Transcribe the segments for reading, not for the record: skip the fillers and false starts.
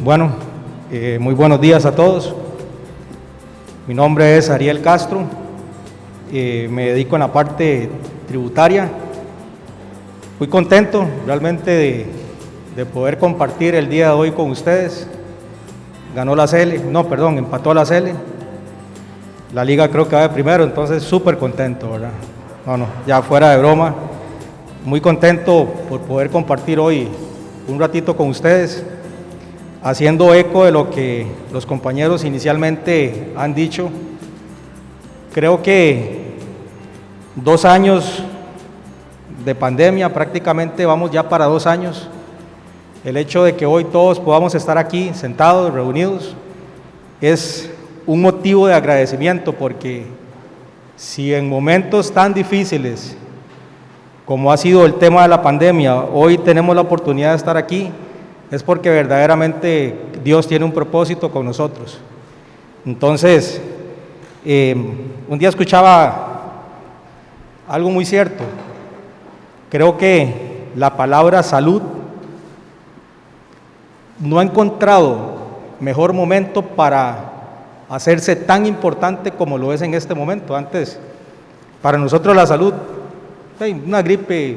Bueno, muy buenos días a todos. Mi nombre es Ariel Castro, me dedico en la parte tributaria. Muy contento realmente de poder compartir el día de hoy con ustedes. Ganó la CL, empató la CL. La liga creo que va de primero, entonces súper contento, ¿verdad? Ya fuera de broma, muy contento por poder compartir hoy un ratito con ustedes, haciendo eco de lo que los compañeros inicialmente han dicho. Creo que 2 años de pandemia, prácticamente vamos ya para 2 años. El hecho de que hoy todos podamos estar aquí sentados, reunidos, es un motivo de agradecimiento, porque si en momentos tan difíciles como ha sido el tema de la pandemia, hoy tenemos la oportunidad de estar aquí, es porque verdaderamente Dios tiene un propósito con nosotros. Entonces, un día escuchaba algo muy cierto. Creo que la palabra salud no ha encontrado mejor momento para hacerse tan importante como lo es en este momento. Antes, para nosotros la salud, una gripe,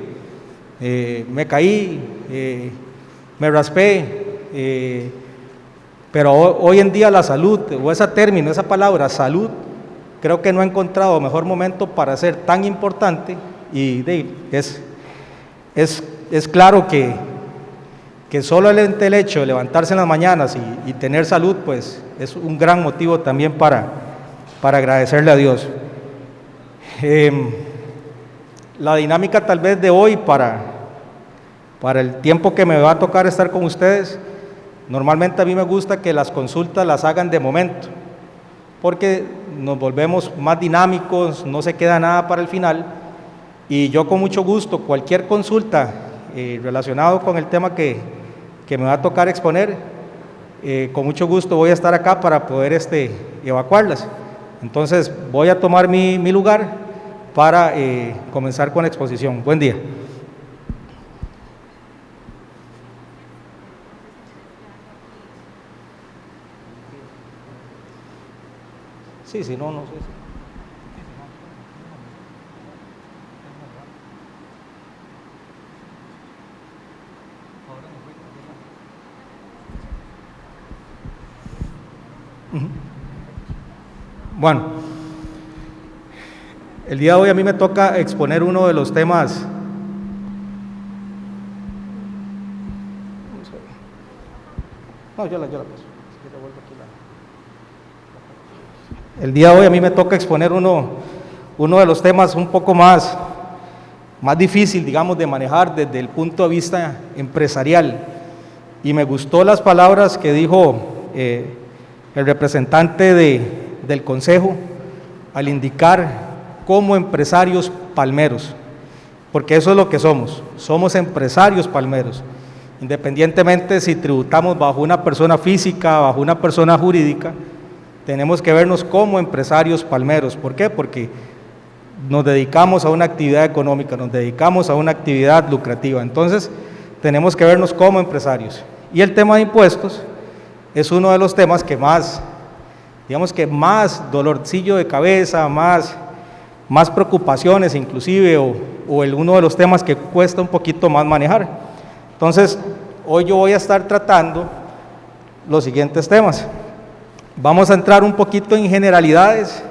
me caí, me raspé, pero hoy en día la salud, o ese término, esa palabra salud, creo que no ha encontrado mejor momento para ser tan importante. Y es claro que solo el hecho de levantarse en las mañanas y tener salud, pues es un gran motivo también para agradecerle a Dios. La dinámica tal vez de hoy para el tiempo que me va a tocar estar con ustedes, normalmente a mí me gusta que las consultas las hagan de momento, porque nos volvemos más dinámicos, no se queda nada para el final, y yo con mucho gusto, cualquier consulta relacionado con el tema que me va a tocar exponer, con mucho gusto voy a estar acá para poder evacuarlas. Entonces voy a tomar mi lugar para comenzar con la exposición. Buen día. Sí, si no, no sé. Bueno, el día de hoy a mí me toca exponer uno de los temas El día de hoy a mí me toca exponer uno de los temas un poco más difícil, digamos, de manejar desde el punto de vista empresarial, y me gustó las palabras que dijo el representante del Consejo al indicar como empresarios palmeros, porque eso es lo que somos empresarios palmeros, independientemente si tributamos bajo una persona física, bajo una persona jurídica, tenemos que vernos como empresarios palmeros. ¿Por qué? Porque nos dedicamos a una actividad económica, nos dedicamos a una actividad lucrativa, entonces tenemos que vernos como empresarios. Y el tema de impuestos es uno de los temas que más dolorcillo de cabeza, más preocupaciones inclusive, o uno de los temas que cuesta un poquito más manejar. Entonces, hoy yo voy a estar tratando los siguientes temas. Vamos a entrar un poquito en generalidades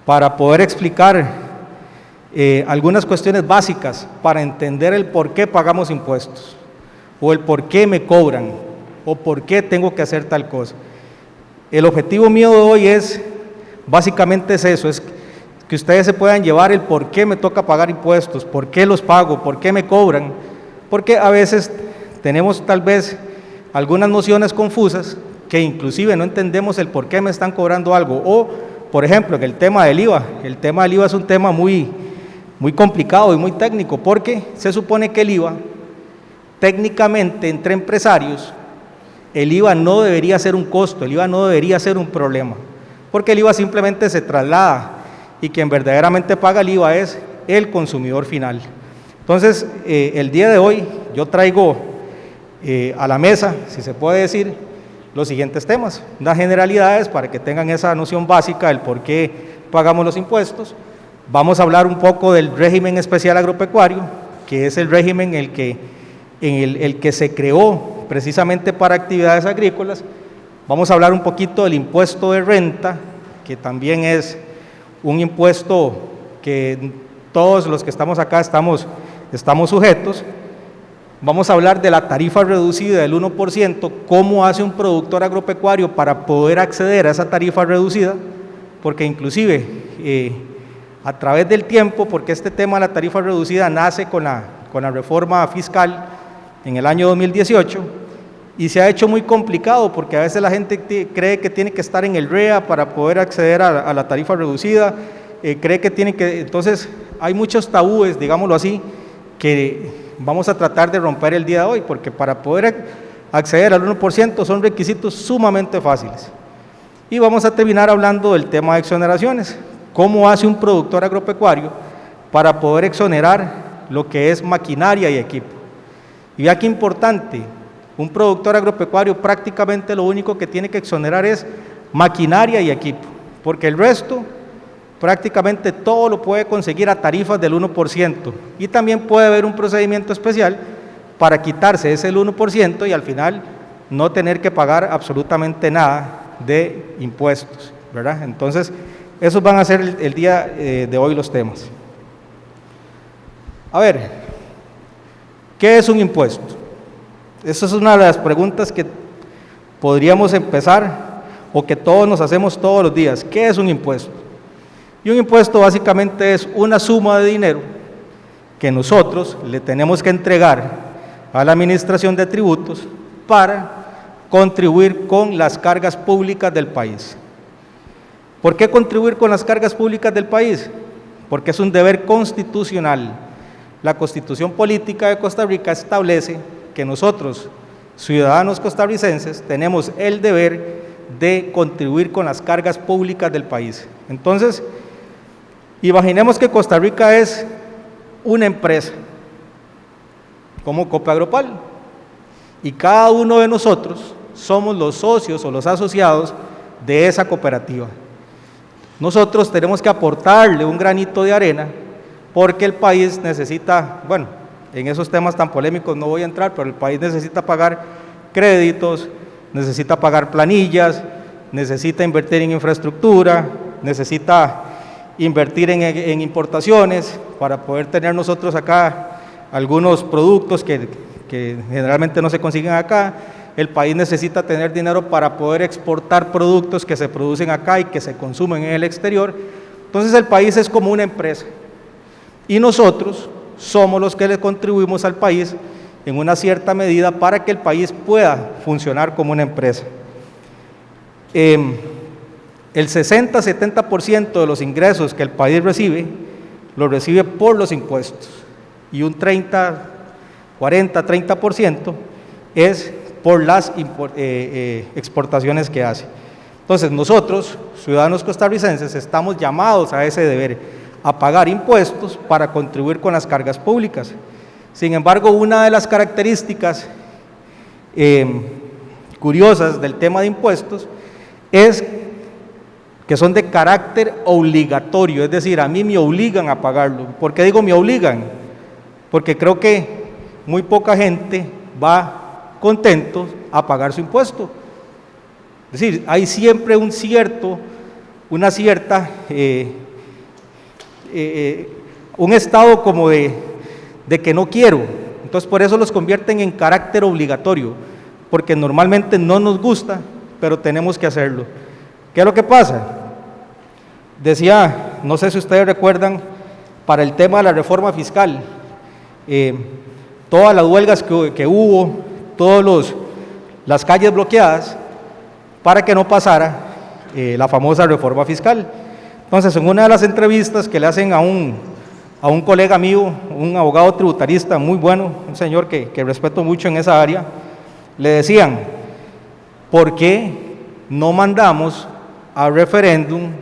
para poder explicar algunas cuestiones básicas para entender el por qué pagamos impuestos, o el por qué me cobran, o por qué tengo que hacer tal cosa. El objetivo mío de hoy básicamente es eso, es que ustedes se puedan llevar el por qué me toca pagar impuestos, por qué los pago, por qué me cobran, porque a veces tenemos tal vez algunas nociones confusas, que inclusive no entendemos el por qué me están cobrando algo. O, por ejemplo, en el tema del IVA es un tema muy complicado y muy técnico, porque se supone que el IVA, técnicamente entre empresarios, el IVA no debería ser un costo, el IVA no debería ser un problema, porque el IVA simplemente se traslada, y quien verdaderamente paga el IVA es el consumidor final. Entonces, el día de hoy yo traigo a la mesa, si se puede decir, los siguientes temas, unas generalidades para que tengan esa noción básica del por qué pagamos los impuestos. Vamos a hablar un poco del régimen especial agropecuario, que es el régimen en el que se creó precisamente para actividades agrícolas. Vamos a hablar un poquito del impuesto de renta, que también es un impuesto que todos los que estamos acá estamos sujetos. Vamos a hablar de la tarifa reducida del 1%, cómo hace un productor agropecuario para poder acceder a esa tarifa reducida, porque inclusive a través del tiempo, porque este tema de la tarifa reducida nace con la reforma fiscal en el año 2018, y se ha hecho muy complicado, porque a veces la gente cree que tiene que estar en el REA para poder acceder a la tarifa reducida, cree que tiene que, entonces hay muchos tabúes, digámoslo así, que vamos a tratar de romper el día de hoy, porque para poder acceder al 1% son requisitos sumamente fáciles. Y vamos a terminar hablando del tema de exoneraciones, cómo hace un productor agropecuario para poder exonerar lo que es maquinaria y equipo. Y vea qué importante, un productor agropecuario prácticamente lo único que tiene que exonerar es maquinaria y equipo, porque el resto prácticamente todo lo puede conseguir a tarifas del 1%, y también puede haber un procedimiento especial para quitarse ese 1% y al final no tener que pagar absolutamente nada de impuestos, ¿verdad? Entonces, esos van a ser el día de hoy los temas. A ver, ¿qué es un impuesto? Esa es una de las preguntas que podríamos empezar o que todos nos hacemos todos los días. ¿Qué es un impuesto? Y un impuesto básicamente es una suma de dinero que nosotros le tenemos que entregar a la administración de tributos para contribuir con las cargas públicas del país. ¿Por qué contribuir con las cargas públicas del país? Porque es un deber constitucional. La Constitución Política de Costa Rica establece que nosotros, ciudadanos costarricenses, tenemos el deber de contribuir con las cargas públicas del país. Entonces, imaginemos que Costa Rica es una empresa, como Copeagropal, y cada uno de nosotros somos los socios o los asociados de esa cooperativa. Nosotros tenemos que aportarle un granito de arena, porque el país necesita, bueno, en esos temas tan polémicos no voy a entrar, pero el país necesita pagar créditos, necesita pagar planillas, necesita invertir en infraestructura, necesita invertir en importaciones para poder tener nosotros acá algunos productos que generalmente no se consiguen acá. El país necesita tener dinero para poder exportar productos que se producen acá y que se consumen en el exterior. Entonces el país es como una empresa y nosotros somos los que le contribuimos al país en una cierta medida para que el país pueda funcionar como una empresa. El 60-70% de los ingresos que el país recibe, lo recibe por los impuestos, y un 40-30% es por las exportaciones que hace. Entonces nosotros, ciudadanos costarricenses, estamos llamados a ese deber, a pagar impuestos para contribuir con las cargas públicas. Sin embargo, una de las características curiosas del tema de impuestos es que son de carácter obligatorio, es decir, a mí me obligan a pagarlo. ¿Por qué digo me obligan? Porque creo que muy poca gente va contento a pagar su impuesto. Es decir, hay siempre un estado como de que no quiero. Entonces por eso los convierten en carácter obligatorio, porque normalmente no nos gusta, pero tenemos que hacerlo. ¿Qué es lo que pasa? Decía, no sé si ustedes recuerdan, para el tema de la reforma fiscal, todas las huelgas que hubo, todas las calles bloqueadas, para que no pasara la famosa reforma fiscal. Entonces, en una de las entrevistas que le hacen a un colega mío, un abogado tributarista muy bueno, un señor que respeto mucho en esa área, le decían, ¿por qué no mandamos a referéndum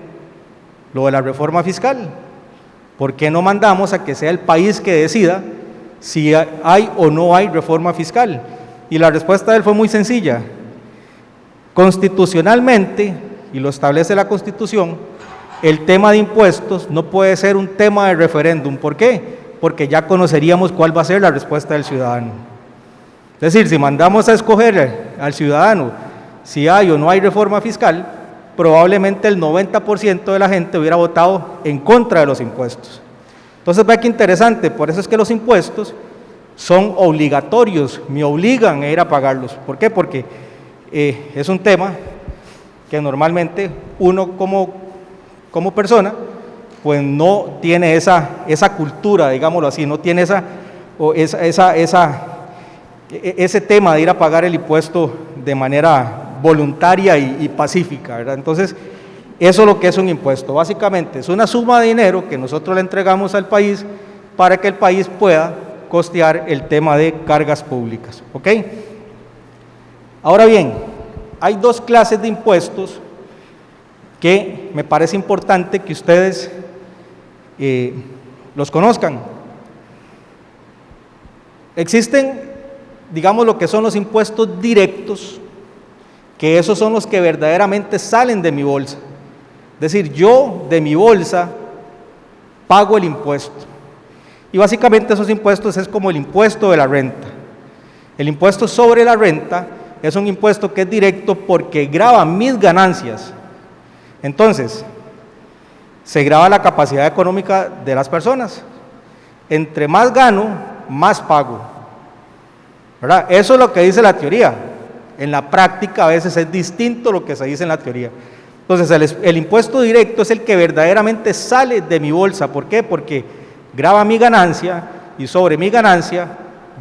lo de la reforma fiscal? ¿Por qué no mandamos a que sea el país que decida si hay o no hay reforma fiscal? Y la respuesta de él fue muy sencilla. Constitucionalmente, y lo establece la Constitución, el tema de impuestos no puede ser un tema de referéndum. ¿Por qué? Porque ya conoceríamos cuál va a ser la respuesta del ciudadano. Es decir, si mandamos a escoger al ciudadano si hay o no hay reforma fiscal, probablemente el 90% de la gente hubiera votado en contra de los impuestos. Entonces, vea qué interesante, por eso es que los impuestos son obligatorios, me obligan a ir a pagarlos. ¿Por qué? Porque es un tema que normalmente uno como persona, pues no tiene esa cultura, digámoslo así, no tiene ese tema de ir a pagar el impuesto de manera voluntaria y pacífica, ¿verdad? Entonces, eso es lo que es un impuesto. Básicamente es una suma de dinero que nosotros le entregamos al país para que el país pueda costear el tema de cargas públicas, ¿ok? Ahora bien, hay dos clases de impuestos que me parece importante que ustedes los conozcan. Existen, digamos, lo que son los impuestos directos, que esos son los que verdaderamente salen de mi bolsa. Es decir, yo de mi bolsa pago el impuesto. Y básicamente esos impuestos es como el impuesto de la renta. El impuesto sobre la renta es un impuesto que es directo porque grava mis ganancias. Entonces, se grava la capacidad económica de las personas. Entre más gano, más pago, ¿verdad? Eso es lo que dice la teoría. En la práctica a veces es distinto lo que se dice en la teoría. Entonces, el impuesto directo es el que verdaderamente sale de mi bolsa. ¿Por qué? Porque grava mi ganancia y sobre mi ganancia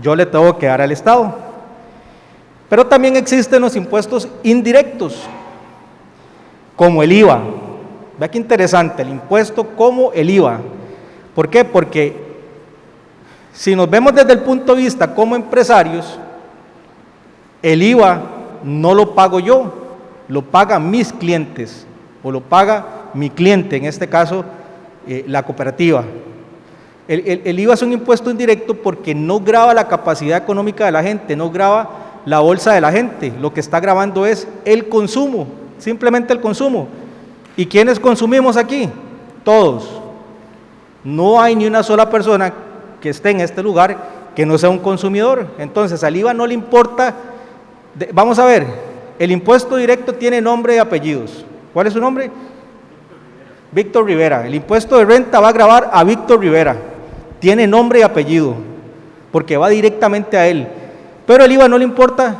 yo le tengo que dar al Estado. Pero también existen los impuestos indirectos, como el IVA. Vea qué interesante, el impuesto como el IVA. ¿Por qué? Porque si nos vemos desde el punto de vista como empresarios, el IVA no lo pago yo, lo pagan mis clientes, o lo paga mi cliente, en este caso la cooperativa. El IVA es un impuesto indirecto porque no grava la capacidad económica de la gente, no grava la bolsa de la gente, lo que está gravando es el consumo, simplemente el consumo. ¿Y quiénes consumimos aquí? Todos. No hay ni una sola persona que esté en este lugar que no sea un consumidor. Entonces al IVA no le importa. Vamos a ver, el impuesto directo tiene nombre y apellidos. ¿Cuál es su nombre? Víctor Rivera. El impuesto de renta va a gravar a Víctor Rivera. Tiene nombre y apellido, porque va directamente a él. Pero el IVA no le importa,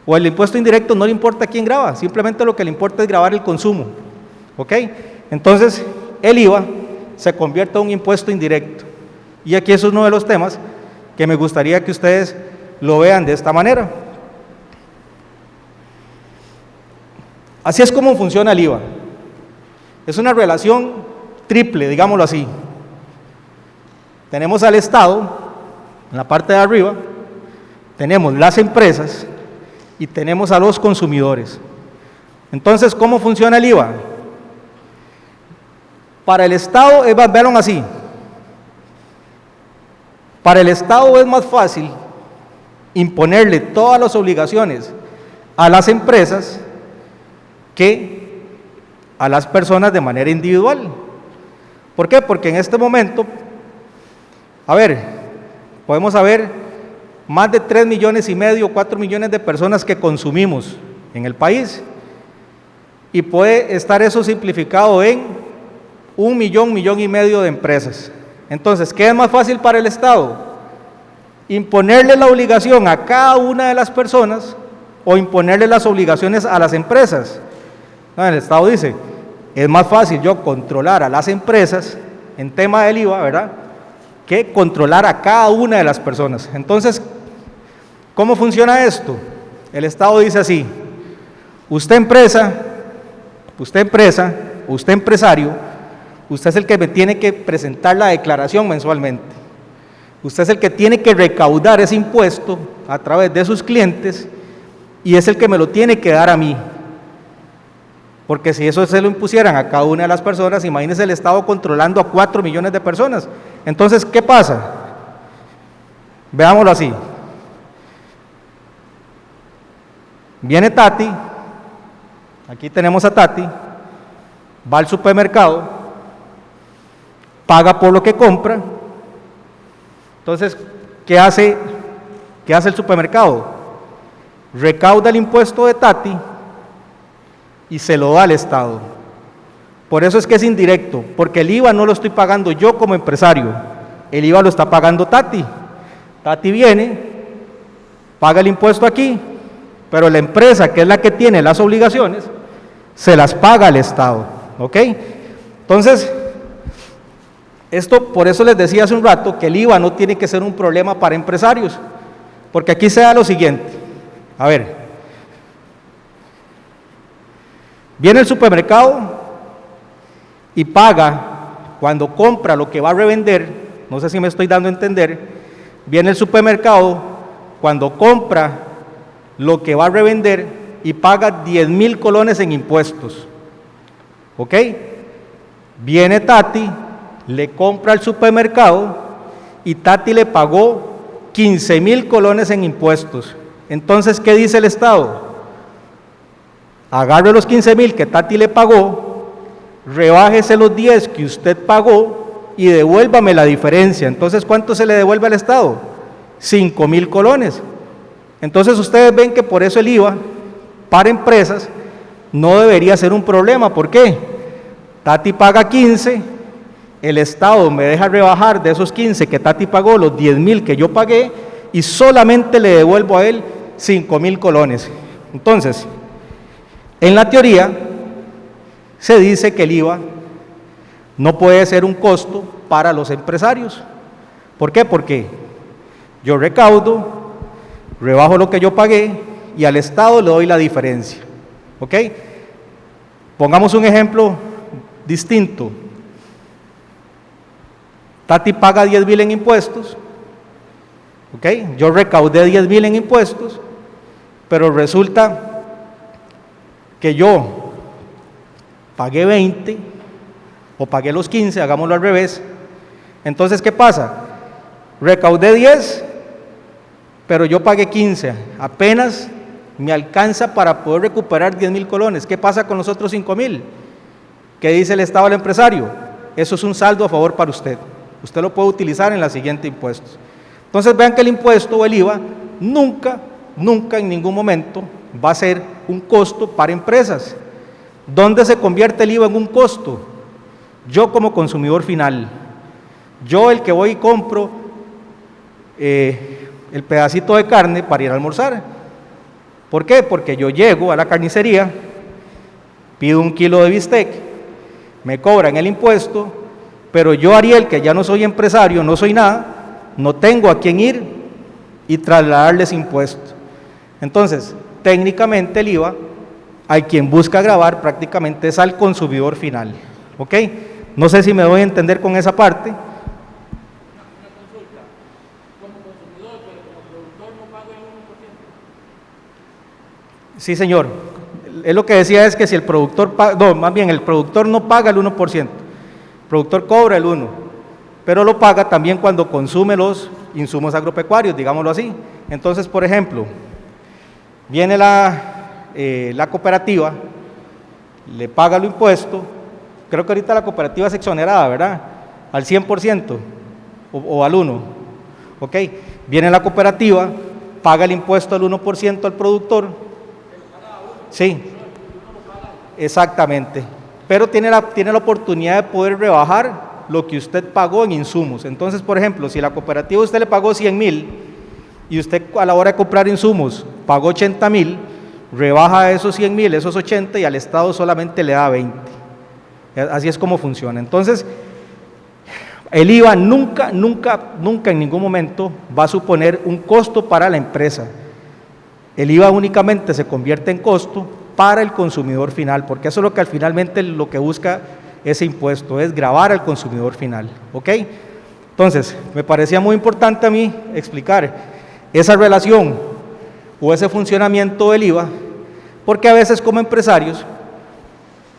o el impuesto indirecto no le importa quién grava, simplemente lo que le importa es gravar el consumo. ¿Ok? Entonces, el IVA se convierte en un impuesto indirecto. Y aquí es uno de los temas que me gustaría que ustedes lo vean de esta manera. Así es como funciona el IVA. Es una relación triple, digámoslo así. Tenemos al Estado, en la parte de arriba, tenemos las empresas y tenemos a los consumidores. Entonces, ¿cómo funciona el IVA? Para el Estado, vean así, para el Estado es más fácil imponerle todas las obligaciones a las empresas que a las personas de manera individual. ¿Por qué? Porque en este momento, podemos haber más de 3,5 millones, 4 millones de personas que consumimos en el país, y puede estar eso simplificado en 1 millón, 1,5 millones de empresas. Entonces, ¿qué es más fácil para el Estado? ¿Imponerle la obligación a cada una de las personas o imponerle las obligaciones a las empresas? No, el Estado dice, es más fácil yo controlar a las empresas en tema del IVA, ¿verdad?, que controlar a cada una de las personas. Entonces, ¿cómo funciona esto? El Estado dice así: usted empresa, usted empresario, usted es el que me tiene que presentar la declaración mensualmente. Usted es el que tiene que recaudar ese impuesto a través de sus clientes y es el que me lo tiene que dar a mí. Porque si eso se lo impusieran a cada una de las personas, imagínense el Estado controlando a 4 millones de personas. Entonces, ¿qué pasa? Veámoslo así. Viene Tati, aquí tenemos a Tati, va al supermercado, paga por lo que compra. Entonces, ¿qué hace el supermercado? Recauda el impuesto de Tati y se lo da al Estado. Por eso es que es indirecto, porque el IVA no lo estoy pagando yo como empresario, el IVA lo está pagando Tati. Tati viene, paga el impuesto aquí, pero la empresa, que es la que tiene las obligaciones, se las paga al Estado, ¿ok? Entonces, esto, por eso les decía hace un rato que el IVA no tiene que ser un problema para empresarios, porque aquí se da lo siguiente, a ver, viene el supermercado y paga cuando compra lo que va a revender, no sé si me estoy dando a entender, viene el supermercado cuando compra lo que va a revender y paga 10,000 colones en impuestos, ¿ok? Viene Tati, le compra al supermercado y Tati le pagó 15,000 colones en impuestos. Entonces, ¿qué dice el Estado? Agarre los 15,000 que Tati le pagó, rebájese los 10 que usted pagó y devuélvame la diferencia. Entonces, ¿cuánto se le devuelve al Estado? 5,000 colones. Entonces, ustedes ven que por eso el IVA para empresas no debería ser un problema. ¿Por qué? Tati paga 15, el Estado me deja rebajar de esos 15 que Tati pagó, los 10,000 que yo pagué, y solamente le devuelvo a él 5,000 colones. Entonces, en la teoría, se dice que el IVA no puede ser un costo para los empresarios. ¿Por qué? Porque yo recaudo, rebajo lo que yo pagué y al Estado le doy la diferencia. ¿Ok? Pongamos un ejemplo distinto. Tati paga 10,000 en impuestos. ¿Ok? Yo recaudé 10,000 en impuestos, pero resulta que yo pagué 20 o pagué los 15, hagámoslo al revés. Entonces, ¿qué pasa? Recaudé 10, pero yo pagué 15, apenas me alcanza para poder recuperar 10,000 colones. ¿Qué pasa con los otros 5,000? ¿Qué dice el Estado al empresario? Eso es un saldo a favor para usted. Usted lo puede utilizar en la siguiente impuestos. Entonces vean que el impuesto o el IVA nunca en ningún momento va a ser un costo para empresas. ¿Dónde se convierte el IVA en un costo? Yo como consumidor final. Yo el que voy y compro el pedacito de carne para ir a almorzar. ¿Por qué? Porque yo llego a la carnicería, pido 1 kilo de bistec, me cobran el impuesto, pero yo, Ariel, que ya no soy empresario, no soy nada, no tengo a quién ir y trasladarles impuestos. Entonces, técnicamente el IVA, hay quien busca gravar prácticamente es al consumidor final. ¿Ok? No sé si me doy a entender con esa parte. Sí, señor. Es lo que decía, es que si el productor paga, no, más bien el productor no paga el 1%, el productor cobra el 1%, pero lo paga también cuando consume los insumos agropecuarios, digámoslo así. Entonces, por ejemplo, viene la cooperativa, le paga el impuesto, creo que ahorita la cooperativa es exonerada, ¿verdad? Al 100% o al 1%, ¿ok? Viene la cooperativa, paga el impuesto al 1% al productor. Sí, exactamente, pero tiene la oportunidad de poder rebajar lo que usted pagó en insumos. Entonces, por ejemplo, si la cooperativa usted le pagó 100,000 y usted a la hora de comprar insumos pagó 80,000, rebaja esos 100,000, esos 80 y al Estado solamente le da 20. Así es como funciona. Entonces, el IVA nunca en ningún momento va a suponer un costo para la empresa. El IVA únicamente se convierte en costo para el consumidor final, porque eso es lo que finalmente lo que busca ese impuesto, es gravar al consumidor final. ¿Ok? Entonces, me parecía muy importante a mí explicar esa relación o ese funcionamiento del IVA, porque a veces como empresarios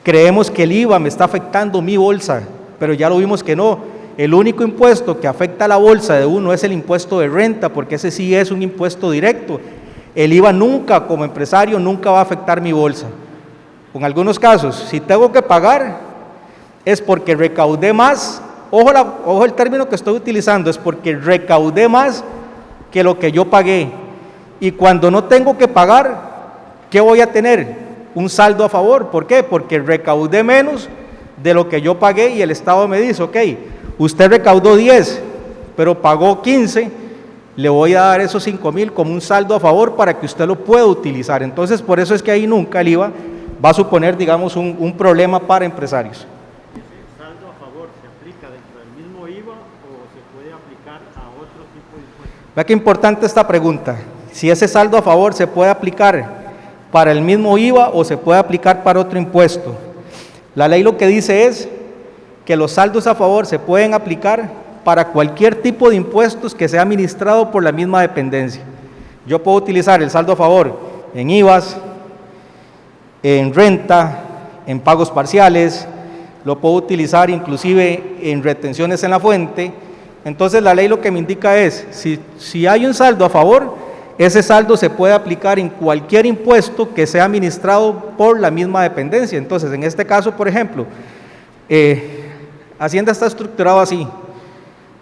creemos que el IVA me está afectando mi bolsa, pero ya lo vimos que no. El único impuesto que afecta a la bolsa de uno es el impuesto de renta, porque ese sí es un impuesto directo. el IVA nunca, como empresario, nunca va a afectar mi bolsa. En algunos casos, si tengo que pagar, es porque recaudé más, ojo el término que estoy utilizando, es porque recaudé más que lo que yo pagué. Y cuando no tengo que pagar, ¿qué voy a tener? Un saldo a favor. ¿Por qué? Porque recaudé menos de lo que yo pagué y el Estado me dice, ok, usted recaudó 10, pero pagó 15, le voy a dar esos 5,000 como un saldo a favor para que usted lo pueda utilizar. Entonces, por eso es que ahí nunca el IVA va a suponer, digamos, un problema para empresarios. ¿Ese saldo a favor se aplica dentro del mismo IVA o se puede aplicar a otro tipo de impuestos? Vea qué importante esta pregunta. Si ese saldo a favor se puede aplicar para el mismo IVA o se puede aplicar para otro impuesto. La ley lo que dice es que los saldos a favor se pueden aplicar para cualquier tipo de impuestos que sea administrado por la misma dependencia. Yo puedo utilizar el saldo a favor en IVAs, en renta, en pagos parciales, lo puedo utilizar inclusive en retenciones en la fuente. Entonces la ley lo que me indica es, si hay un saldo a favor, ese saldo se puede aplicar en cualquier impuesto que sea administrado por la misma dependencia. Entonces, en este caso, por ejemplo, Hacienda está estructurado así.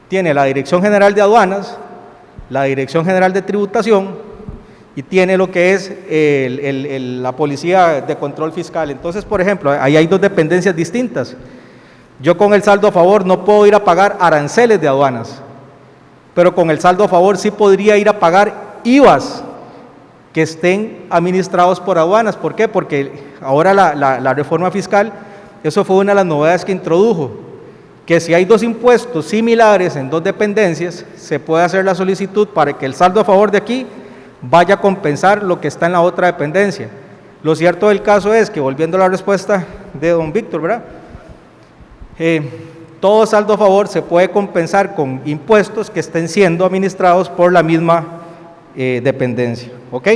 Tiene la Dirección General de Aduanas, la Dirección General de Tributación y tiene lo que es la Policía de Control Fiscal. Entonces, por ejemplo, ahí hay dos dependencias distintas. Yo con el saldo a favor no puedo ir a pagar aranceles de aduanas, pero con el saldo a favor sí podría ir a pagar IVAs que estén administrados por aduanas. ¿Por qué? Porque ahora la reforma fiscal, eso fue una de las novedades que introdujo, que si hay dos impuestos similares en dos dependencias, se puede hacer la solicitud para que el saldo a favor de aquí vaya a compensar lo que está en la otra dependencia. Lo cierto del caso es que, volviendo a la respuesta de don Víctor, ¿verdad? Todo saldo a favor se puede compensar con impuestos que estén siendo administrados por la misma dependencia, ¿ok?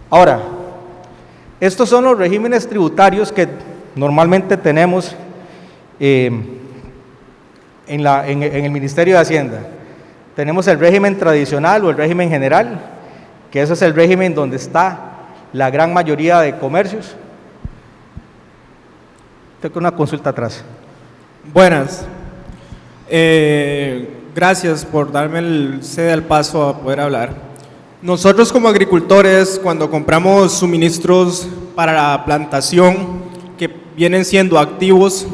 Ahora, estos son los regímenes tributarios que normalmente tenemos en el Ministerio de Hacienda. Tenemos el régimen tradicional o el régimen general, que ese es el régimen donde está la gran mayoría de comercios. Tengo una consulta atrás. Buenas. Gracias por darme el cede al paso a poder hablar. Nosotros como agricultores, cuando compramos suministros para la plantación, que vienen siendo activos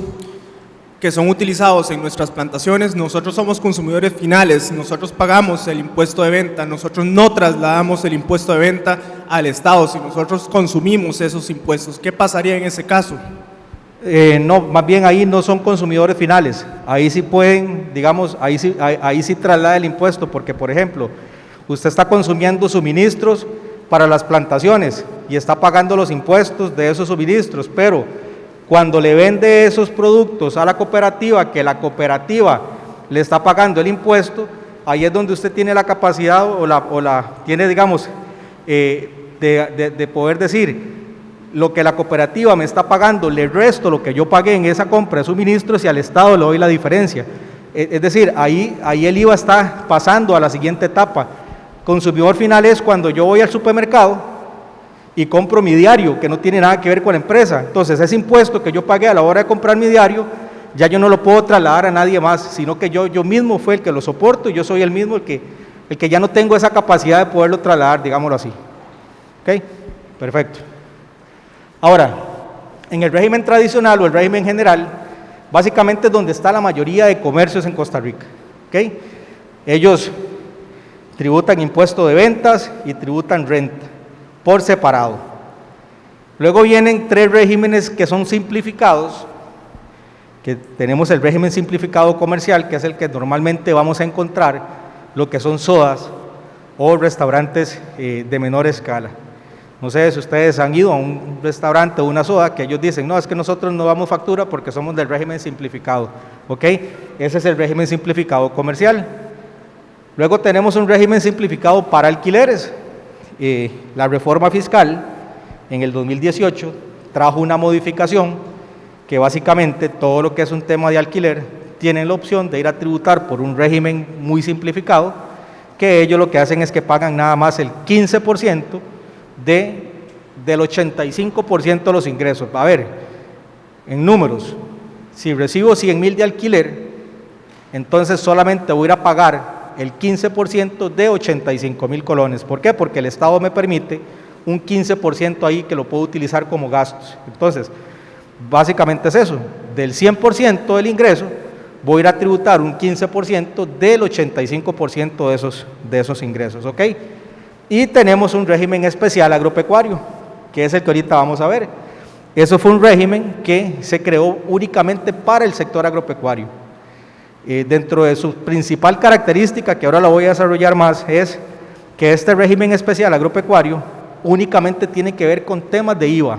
que son utilizados en nuestras plantaciones, nosotros somos consumidores finales, nosotros pagamos el impuesto de venta, nosotros no trasladamos el impuesto de venta al Estado, si nosotros consumimos esos impuestos. ¿Qué pasaría en ese caso? No, más bien ahí no son consumidores finales, ahí sí pueden, digamos, ahí sí traslada el impuesto, porque por ejemplo, usted está consumiendo suministros para las plantaciones y está pagando los impuestos de esos suministros, pero cuando le vende esos productos a la cooperativa, que la cooperativa le está pagando el impuesto, ahí es donde usted tiene la capacidad tiene, digamos, de poder decir, lo que la cooperativa me está pagando, le resto lo que yo pagué en esa compra de suministros y al Estado le doy la diferencia. Es decir, ahí el IVA está pasando a la siguiente etapa. Consumidor final es cuando yo voy al supermercado y compro mi diario, que no tiene nada que ver con la empresa. Entonces, ese impuesto que yo pagué a la hora de comprar mi diario, ya yo no lo puedo trasladar a nadie más, sino que yo mismo fue el que lo soporto y yo soy el mismo el que ya no tengo esa capacidad de poderlo trasladar, digámoslo así. ¿Ok? Perfecto. Ahora, en el régimen tradicional o el régimen general, básicamente es donde está la mayoría de comercios en Costa Rica. ¿Ok? Ellos tributan impuesto de ventas y tributan renta por separado. Luego vienen tres regímenes que son simplificados, que tenemos el régimen simplificado comercial, que es el que normalmente vamos a encontrar, lo que son sodas o restaurantes de menor escala. No sé si ustedes han ido a un restaurante o una soda que ellos dicen, no, es que nosotros no damos factura porque somos del régimen simplificado, ¿ok? Ese es el régimen simplificado comercial. Luego tenemos un régimen simplificado para alquileres. La reforma fiscal en el 2018 trajo una modificación que básicamente todo lo que es un tema de alquiler tienen la opción de ir a tributar por un régimen muy simplificado que ellos lo que hacen es que pagan nada más el 15% del 85% de los ingresos. A ver, en números, si recibo 100,000 de alquiler, entonces solamente voy a ir a pagar el 15% de 85,000 colones. ¿Por qué? Porque el Estado me permite un 15% ahí que lo puedo utilizar como gastos. Entonces, básicamente es eso, del 100% del ingreso, voy a ir a tributar un 15% del 85% de esos ingresos, ¿ok? Y tenemos un régimen especial agropecuario, que es el que ahorita vamos a ver. Eso fue un régimen que se creó únicamente para el sector agropecuario. Dentro de su principal característica, que ahora la voy a desarrollar más, es que este régimen especial agropecuario únicamente tiene que ver con temas de IVA,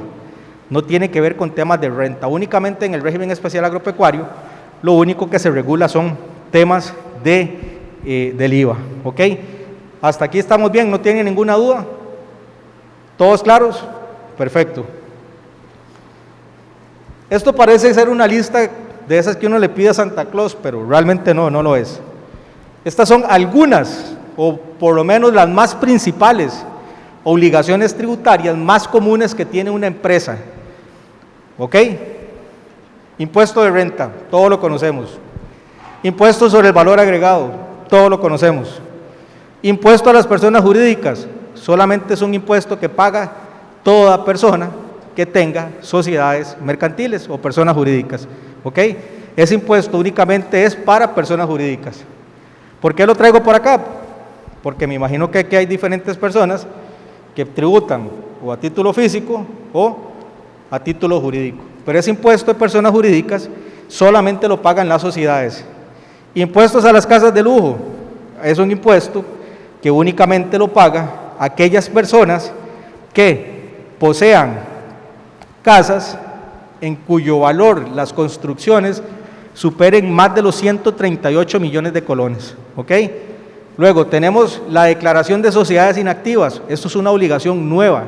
no tiene que ver con temas de renta. Únicamente en el régimen especial agropecuario, lo único que se regula son temas del IVA, ¿ok? Hasta aquí estamos bien, ¿no tienen ninguna duda? ¿Todos claros? Perfecto. Esto parece ser una lista de esas que uno le pide a Santa Claus, pero realmente no lo es. Estas son algunas, o por lo menos las más principales, obligaciones tributarias más comunes que tiene una empresa, ¿ok? Impuesto de renta, todo lo conocemos. Impuesto sobre el valor agregado, todo lo conocemos. Impuesto a las personas jurídicas, solamente es un impuesto que paga toda persona que tenga sociedades mercantiles o personas jurídicas, ¿ok? Ese impuesto únicamente es para personas jurídicas. ¿Por qué lo traigo por acá? Porque me imagino que aquí hay diferentes personas que tributan o a título físico o a título jurídico. Pero ese impuesto de personas jurídicas solamente lo pagan las sociedades. Impuestos a las casas de lujo, es un impuesto que únicamente lo pagan aquellas personas que posean casas en cuyo valor las construcciones superen más de los 138 millones de colones, ¿ok? Luego tenemos la declaración de sociedades inactivas. Esto es una obligación nueva,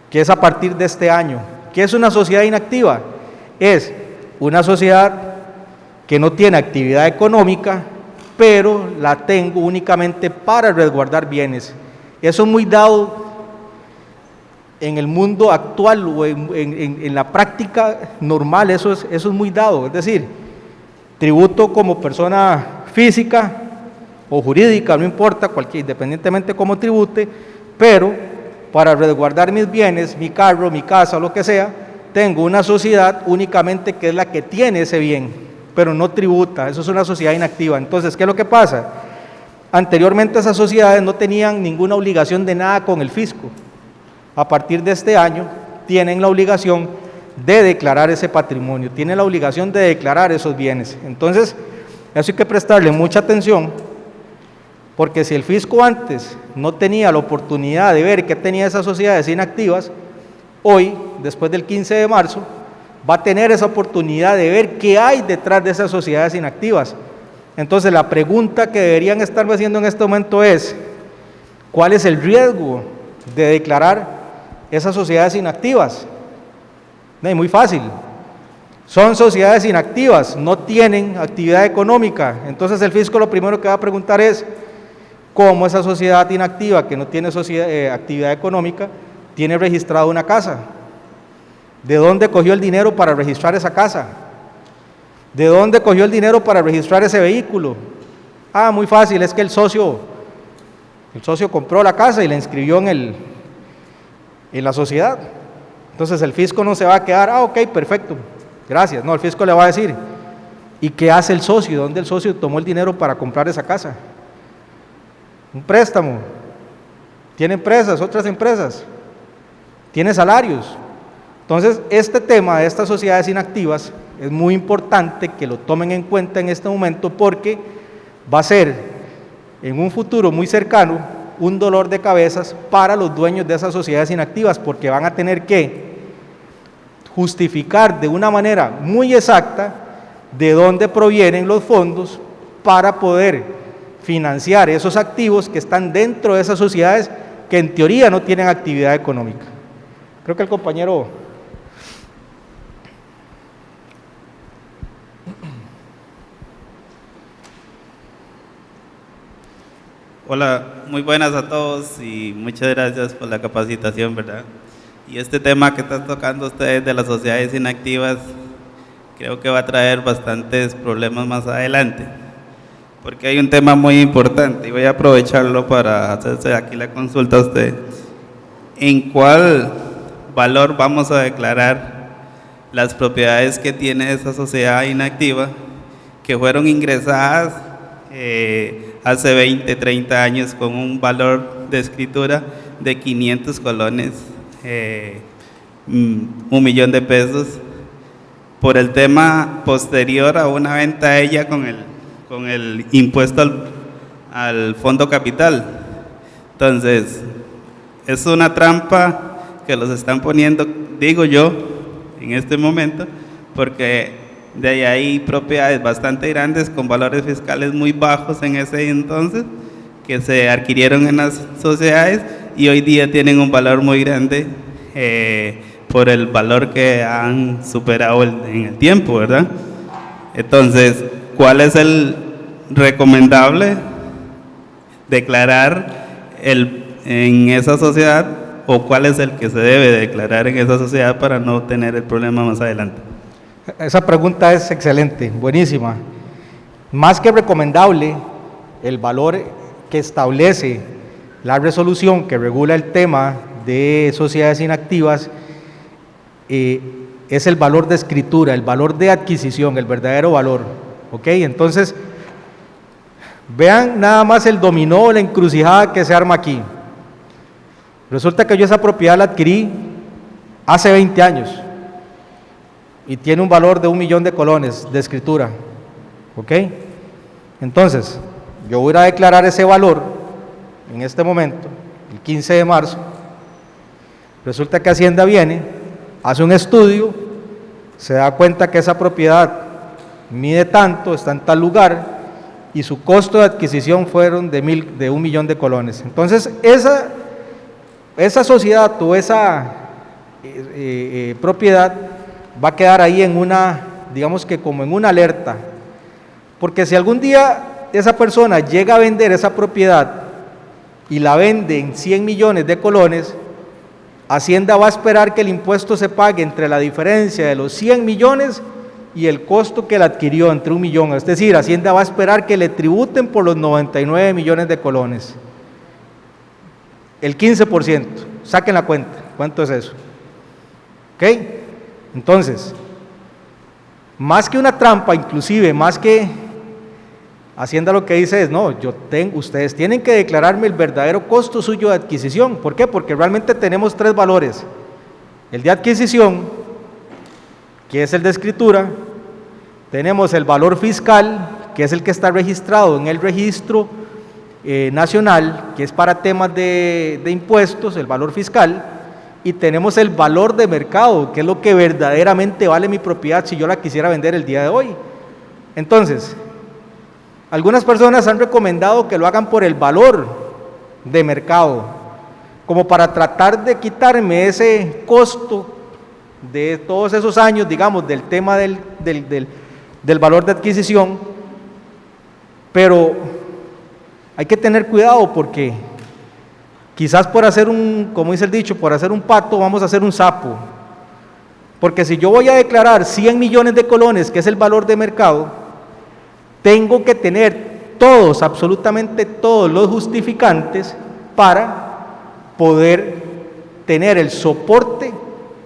que es a partir de este año. ¿Qué es una sociedad inactiva? Es una sociedad que no tiene actividad económica, pero la tengo únicamente para resguardar bienes. Eso es muy dado en el mundo actual o en la práctica normal, eso es muy dado. Es decir, tributo como persona física o jurídica, no importa, independientemente cómo tribute, pero para resguardar mis bienes, mi carro, mi casa, lo que sea, tengo una sociedad únicamente que es la que tiene ese bien, pero no tributa. Eso es una sociedad inactiva. Entonces, ¿qué es lo que pasa? Anteriormente esas sociedades no tenían ninguna obligación de nada con el fisco. A partir de este año tienen la obligación de declarar ese patrimonio, tienen la obligación de declarar esos bienes. Entonces, eso hay que prestarle mucha atención, porque si el fisco antes no tenía la oportunidad de ver qué tenía esas sociedades inactivas, hoy, después del 15 de marzo, va a tener esa oportunidad de ver qué hay detrás de esas sociedades inactivas. Entonces, la pregunta que deberían estarme haciendo en este momento es, ¿cuál es el riesgo de declarar esas sociedades inactivas? Muy fácil. Son sociedades inactivas, no tienen actividad económica. Entonces el fisco lo primero que va a preguntar es, ¿cómo esa sociedad inactiva que no tiene actividad económica tiene registrada una casa? ¿De dónde cogió el dinero para registrar esa casa? ¿De dónde cogió el dinero para registrar ese vehículo? Ah, muy fácil, es que el socio compró la casa y la inscribió en la sociedad. Entonces el fisco no se va a quedar, ok, perfecto, gracias. No, el fisco le va a decir, ¿y qué hace el socio? ¿De dónde el socio tomó el dinero para comprar esa casa? Un préstamo. Tiene empresas, otras empresas. Tiene salarios. Entonces, este tema de estas sociedades inactivas es muy importante que lo tomen en cuenta en este momento, porque va a ser en un futuro muy cercano un dolor de cabezas para los dueños de esas sociedades inactivas, porque van a tener que justificar de una manera muy exacta de dónde provienen los fondos para poder financiar esos activos que están dentro de esas sociedades que en teoría no tienen actividad económica. Creo que el compañero... Hola, muy buenas a todos y muchas gracias por la capacitación, ¿verdad? Y este tema que están tocando ustedes de las sociedades inactivas, creo que va a traer bastantes problemas más adelante, porque hay un tema muy importante y voy a aprovecharlo para hacerse aquí la consulta a usted. ¿En cuál valor vamos a declarar las propiedades que tiene esa sociedad inactiva que fueron ingresadas hace 20, 30 años con un valor de escritura de 500 colones, 1.000.000 de pesos, por el tema posterior a una venta a ella con el impuesto al fondo capital? Entonces, es una trampa que los están poniendo, digo yo, en este momento, porque de ahí hay propiedades bastante grandes con valores fiscales muy bajos en ese entonces, que se adquirieron en las sociedades y hoy día tienen un valor muy grande por el valor que han superado en el tiempo, ¿verdad? Entonces, ¿cuál es el recomendable declarar en esa sociedad, o cuál es el que se debe declarar en esa sociedad para no tener el problema más adelante? Esa pregunta es excelente, buenísima. Más que recomendable, el valor que establece la resolución que regula el tema de sociedades inactivas es el valor de escritura, el valor de adquisición, el verdadero valor. ¿Ok? Entonces, vean nada más el dominó, la encrucijada que se arma aquí. Resulta que yo esa propiedad la adquirí hace 20 años y tiene un valor de 1.000.000 de colones de escritura. ¿Ok? Entonces, yo voy a declarar ese valor en este momento, el 15 de marzo. Resulta que Hacienda viene, hace un estudio, se da cuenta que esa propiedad mide tanto, está en tal lugar, y su costo de adquisición fueron de 1.000.000 de colones. Entonces, esa sociedad o esa propiedad va a quedar ahí en una, digamos que como en una alerta, porque si algún día esa persona llega a vender esa propiedad y la vende en 100 millones de colones, Hacienda va a esperar que el impuesto se pague entre la diferencia de los 100 millones y el costo que la adquirió, entre 1.000.000, es decir, Hacienda va a esperar que le tributen por los 99 millones de colones, el 15%, saquen la cuenta, ¿cuánto es eso? ¿Ok? Entonces, más que una trampa, inclusive, más que Hacienda lo que dice es, no, ustedes tienen que declararme el verdadero costo suyo de adquisición. ¿Por qué? Porque realmente tenemos tres valores: el de adquisición, que es el de escritura; tenemos el valor fiscal, que es el que está registrado en el registro nacional, que es para temas de impuestos, el valor fiscal; y tenemos el valor de mercado, que es lo que verdaderamente vale mi propiedad si yo la quisiera vender el día de hoy. Entonces, algunas personas han recomendado que lo hagan por el valor de mercado, como para tratar de quitarme ese costo de todos esos años, digamos, del tema del valor de adquisición. Pero hay que tener cuidado, porque quizás por hacer como dice el dicho, por hacer un pato vamos a hacer un sapo. Porque si yo voy a declarar 100 millones de colones, que es el valor de mercado, tengo que tener todos, absolutamente todos los justificantes para poder tener el soporte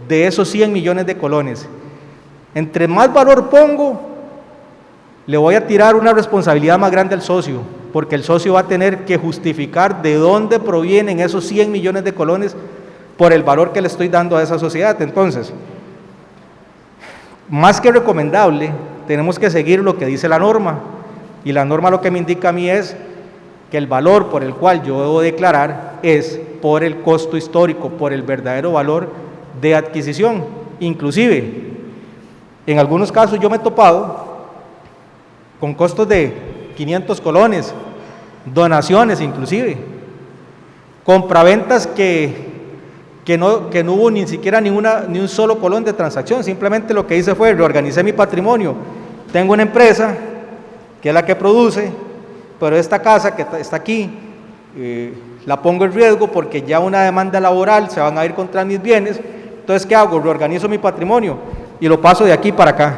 de esos 100 millones de colones. Entre más valor pongo, le voy a tirar una responsabilidad más grande al socio, porque el socio va a tener que justificar de dónde provienen esos 100 millones de colones por el valor que le estoy dando a esa sociedad. Entonces, más que recomendable, tenemos que seguir lo que dice la norma, y la norma lo que me indica a mí es que el valor por el cual yo debo declarar es por el costo histórico, por el verdadero valor de adquisición. Inclusive, en algunos casos yo me he topado con costos de 500 colones, donaciones inclusive, compraventas que no hubo ni siquiera ni un solo colón de transacción. Simplemente lo que hice fue reorganicé mi patrimonio. Tengo una empresa que es la que produce, pero esta casa que está aquí la pongo en riesgo porque ya una demanda laboral, se van a ir contra mis bienes, entonces ¿qué hago? Reorganizo mi patrimonio y lo paso de aquí para acá,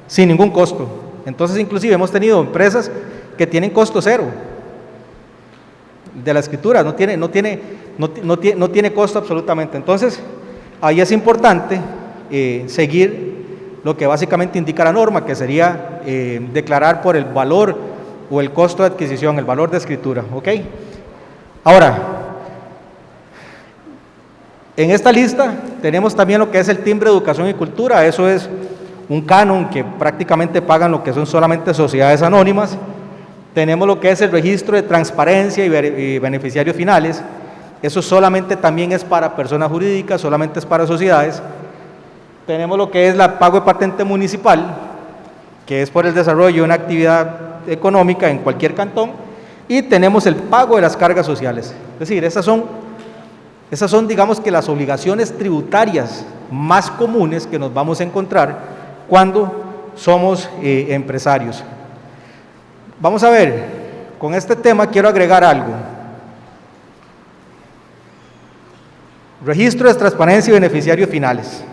sin ningún costo. Entonces inclusive hemos tenido empresas que tienen costo cero de la escritura, no tiene costo absolutamente. Entonces ahí es importante seguir lo que básicamente indica la norma, que sería declarar por el valor o el costo de adquisición, el valor de escritura, ¿ok? Ahora, en esta lista tenemos también lo que es el timbre de educación y cultura. Eso es un canon que prácticamente pagan lo que son solamente sociedades anónimas. Tenemos lo que es el registro de transparencia y beneficiarios finales. Eso solamente también es para personas jurídicas, solamente es para sociedades. Tenemos lo que es el pago de patente municipal, que es por el desarrollo de una actividad económica en cualquier cantón. Y tenemos el pago de las cargas sociales. Es decir, esas son, digamos que las obligaciones tributarias más comunes que nos vamos a encontrar cuando somos empresarios. Vamos a ver, con este tema quiero agregar algo. Registro de transparencia y beneficiarios finales.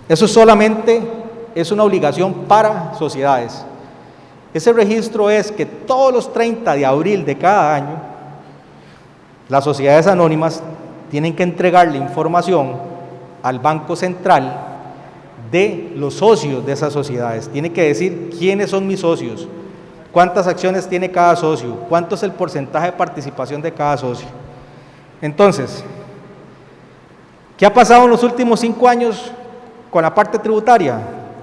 Eso solamente es una obligación para sociedades. Ese registro es que todos los 30 de abril de cada año, las sociedades anónimas tienen que entregarle información al Banco Central de los socios de esas sociedades. Tiene que decir quiénes son mis socios, cuántas acciones tiene cada socio, cuánto es el porcentaje de participación de cada socio. Entonces, ¿qué ha pasado en los últimos 5 años con la parte tributaria?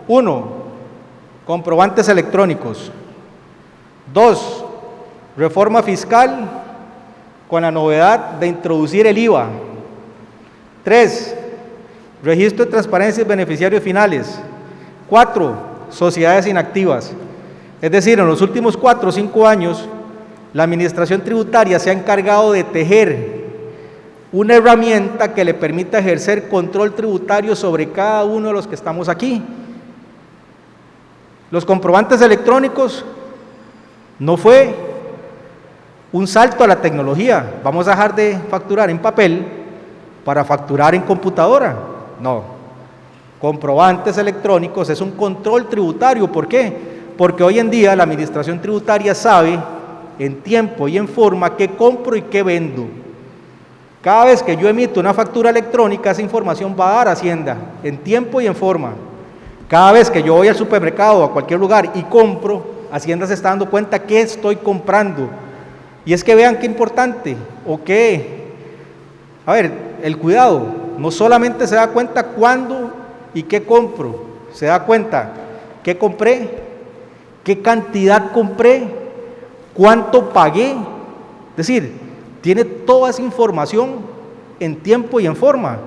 1, comprobantes electrónicos. 2, reforma fiscal con la novedad de introducir el IVA. 3, registro de transparencia y beneficiarios finales. 4, sociedades inactivas. Es decir, en los últimos 4 o 5 años, la administración tributaria se ha encargado de tejer una herramienta que le permita ejercer control tributario sobre cada uno de los que estamos aquí. Los comprobantes electrónicos no fue un salto a la tecnología, vamos a dejar de facturar en papel para facturar en computadora. No, comprobantes electrónicos es un control tributario. ¿Por qué? Porque hoy en día la administración tributaria sabe en tiempo y en forma qué compro y qué vendo. Cada vez que yo emito una factura electrónica, esa información va a dar a Hacienda en tiempo y en forma. Cada vez que yo voy al supermercado o a cualquier lugar y compro, Hacienda se está dando cuenta qué estoy comprando. Y es que vean qué importante, a ver, el cuidado, no solamente se da cuenta cuándo y qué compro, se da cuenta qué compré, qué cantidad compré, cuánto pagué. Es decir, tiene toda esa información en tiempo y en forma.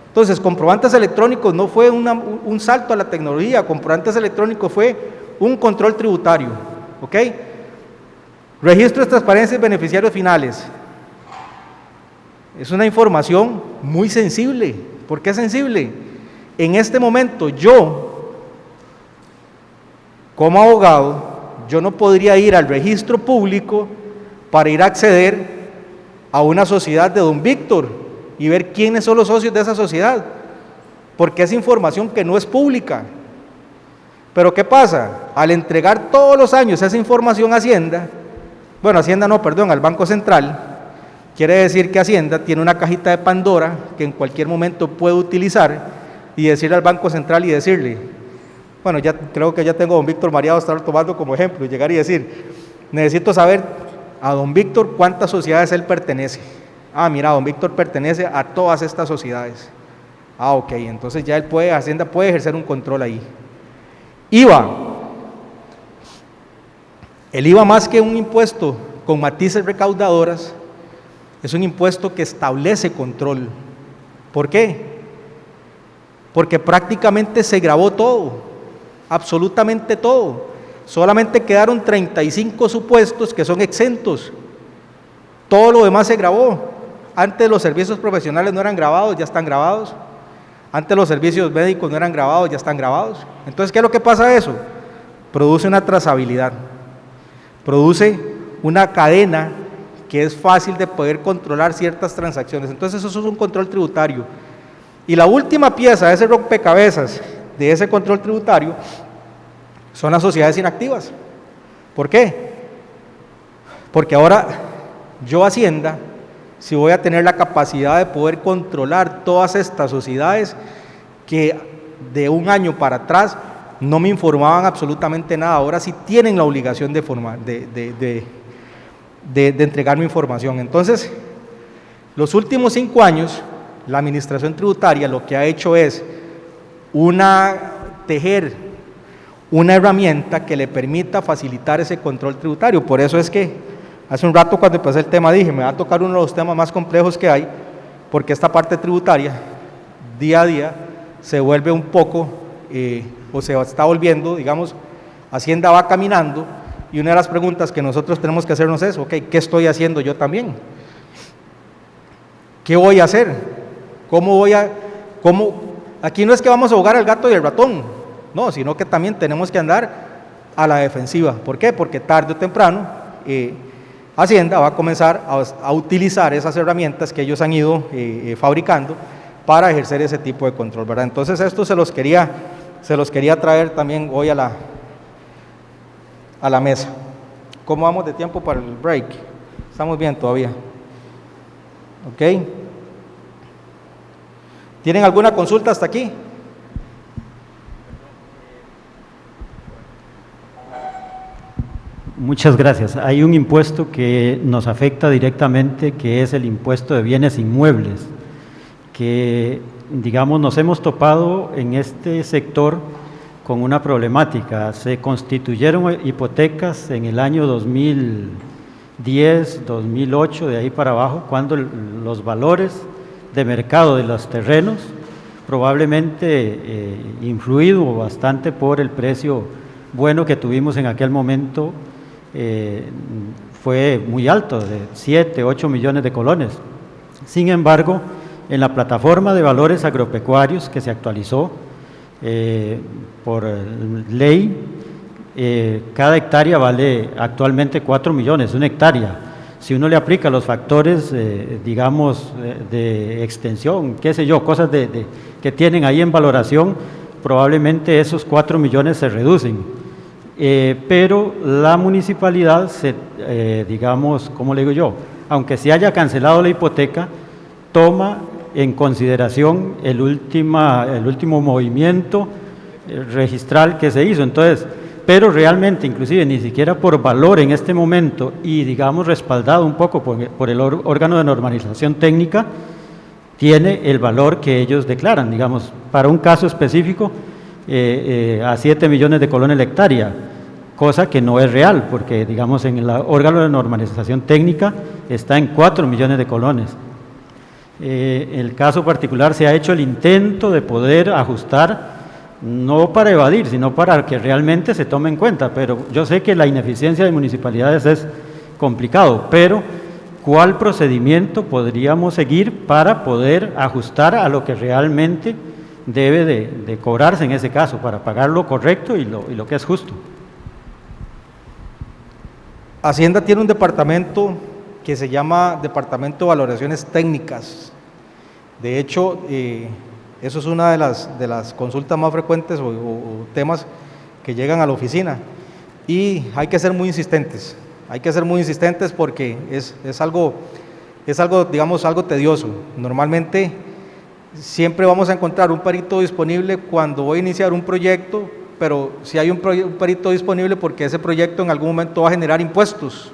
Entonces, comprobantes electrónicos no fue un salto a la tecnología, comprobantes electrónicos fue un control tributario, ¿ok? Registro de transparencia y beneficiarios finales. Es una información muy sensible. ¿Por qué sensible? En este momento yo, como abogado, yo no podría ir al registro público para ir a acceder a una sociedad de don Víctor y ver quiénes son los socios de esa sociedad, porque es información que no es pública. Pero ¿qué pasa? Al entregar todos los años esa información a Hacienda, al Banco Central, quiere decir que Hacienda tiene una cajita de Pandora que en cualquier momento puede utilizar y decirle al Banco Central y decirle, ya creo que ya tengo a don Víctor mareado, estar tomando como ejemplo, y llegar y decir, necesito saber a don Víctor cuántas sociedades él pertenece. Mira, don Víctor pertenece a todas estas sociedades. Ok, entonces ya Hacienda puede ejercer un control ahí. IVA. El IVA, más que un impuesto con matices recaudadoras, es un impuesto que establece control. ¿Por qué? Porque prácticamente se gravó todo, absolutamente todo. Solamente quedaron 35 supuestos que son exentos. Todo lo demás se gravó. Antes los servicios profesionales no eran gravados, ya están gravados. Antes los servicios médicos no eran gravados, ya están gravados. Entonces, ¿qué es lo que pasa eso? Produce una trazabilidad, produce una cadena que es fácil de poder controlar ciertas transacciones. Entonces eso es un control tributario. Y la última pieza de ese rompecabezas, de ese control tributario, son las sociedades inactivas. ¿Por qué? Porque ahora yo, Hacienda, si voy a tener la capacidad de poder controlar todas estas sociedades que de un año para atrás no me informaban absolutamente nada, ahora sí tienen la obligación de entregarme información. Entonces, los últimos 5 años, la administración tributaria lo que ha hecho es tejer una herramienta que le permita facilitar ese control tributario. Por eso es que hace un rato cuando empecé el tema dije, me va a tocar uno de los temas más complejos que hay, porque esta parte tributaria, día a día, se vuelve un poco, o se está volviendo, digamos, Hacienda va caminando, y una de las preguntas que nosotros tenemos que hacernos es, ok, ¿qué estoy haciendo yo también? ¿Qué voy a hacer? Aquí no es que vamos a ahogar al gato y al ratón, no, sino que también tenemos que andar a la defensiva. ¿Por qué? Porque tarde o temprano Hacienda va a comenzar a utilizar esas herramientas que ellos han ido fabricando para ejercer ese tipo de control, ¿verdad? Entonces esto se los quería traer también hoy a la mesa. ¿Cómo vamos de tiempo para el break? Estamos bien todavía. ¿Ok? ¿Tienen alguna consulta hasta aquí? Muchas gracias. Hay un impuesto que nos afecta directamente, que es el impuesto de bienes inmuebles, que, digamos, nos hemos topado en este sector con una problemática. Se constituyeron hipotecas en el año 2010, 2008, de ahí para abajo, cuando los valores de mercado de los terrenos, probablemente influido bastante por el precio bueno que tuvimos en aquel momento, fue muy alto, de 7, 8 millones de colones. Sin embargo, en la plataforma de valores agropecuarios que se actualizó por ley, cada hectárea vale actualmente 4 millones, una hectárea. Si uno le aplica los factores, digamos, de extensión, qué sé yo, cosas que tienen ahí en valoración, probablemente esos 4 millones se reducen. Pero la municipalidad, digamos, ¿cómo le digo yo? Aunque se haya cancelado la hipoteca, toma en consideración el último movimiento registral que se hizo. Entonces, pero realmente, inclusive, ni siquiera por valor en este momento y, digamos, respaldado un poco por el órgano de normalización técnica, tiene el valor que ellos declaran, digamos, para un caso específico, a 7 millones de colones la hectárea, cosa que no es real, porque, digamos, en el órgano de normalización técnica está en 4 millones de colones. El caso particular se ha hecho el intento de poder ajustar, no para evadir, sino para que realmente se tome en cuenta, pero yo sé que la ineficiencia de municipalidades es complicado, pero ¿cuál procedimiento podríamos seguir para poder ajustar a lo que realmente debe de cobrarse en ese caso, para pagar lo correcto y lo que es justo? Hacienda tiene un departamento que se llama Departamento de Valoraciones Técnicas. De hecho, eso es una de las consultas más frecuentes o temas que llegan a la oficina, y hay que ser muy insistentes, porque es algo, digamos, algo tedioso. Normalmente siempre vamos a encontrar un perito disponible cuando voy a iniciar un proyecto, pero si hay un perito disponible porque ese proyecto en algún momento va a generar impuestos.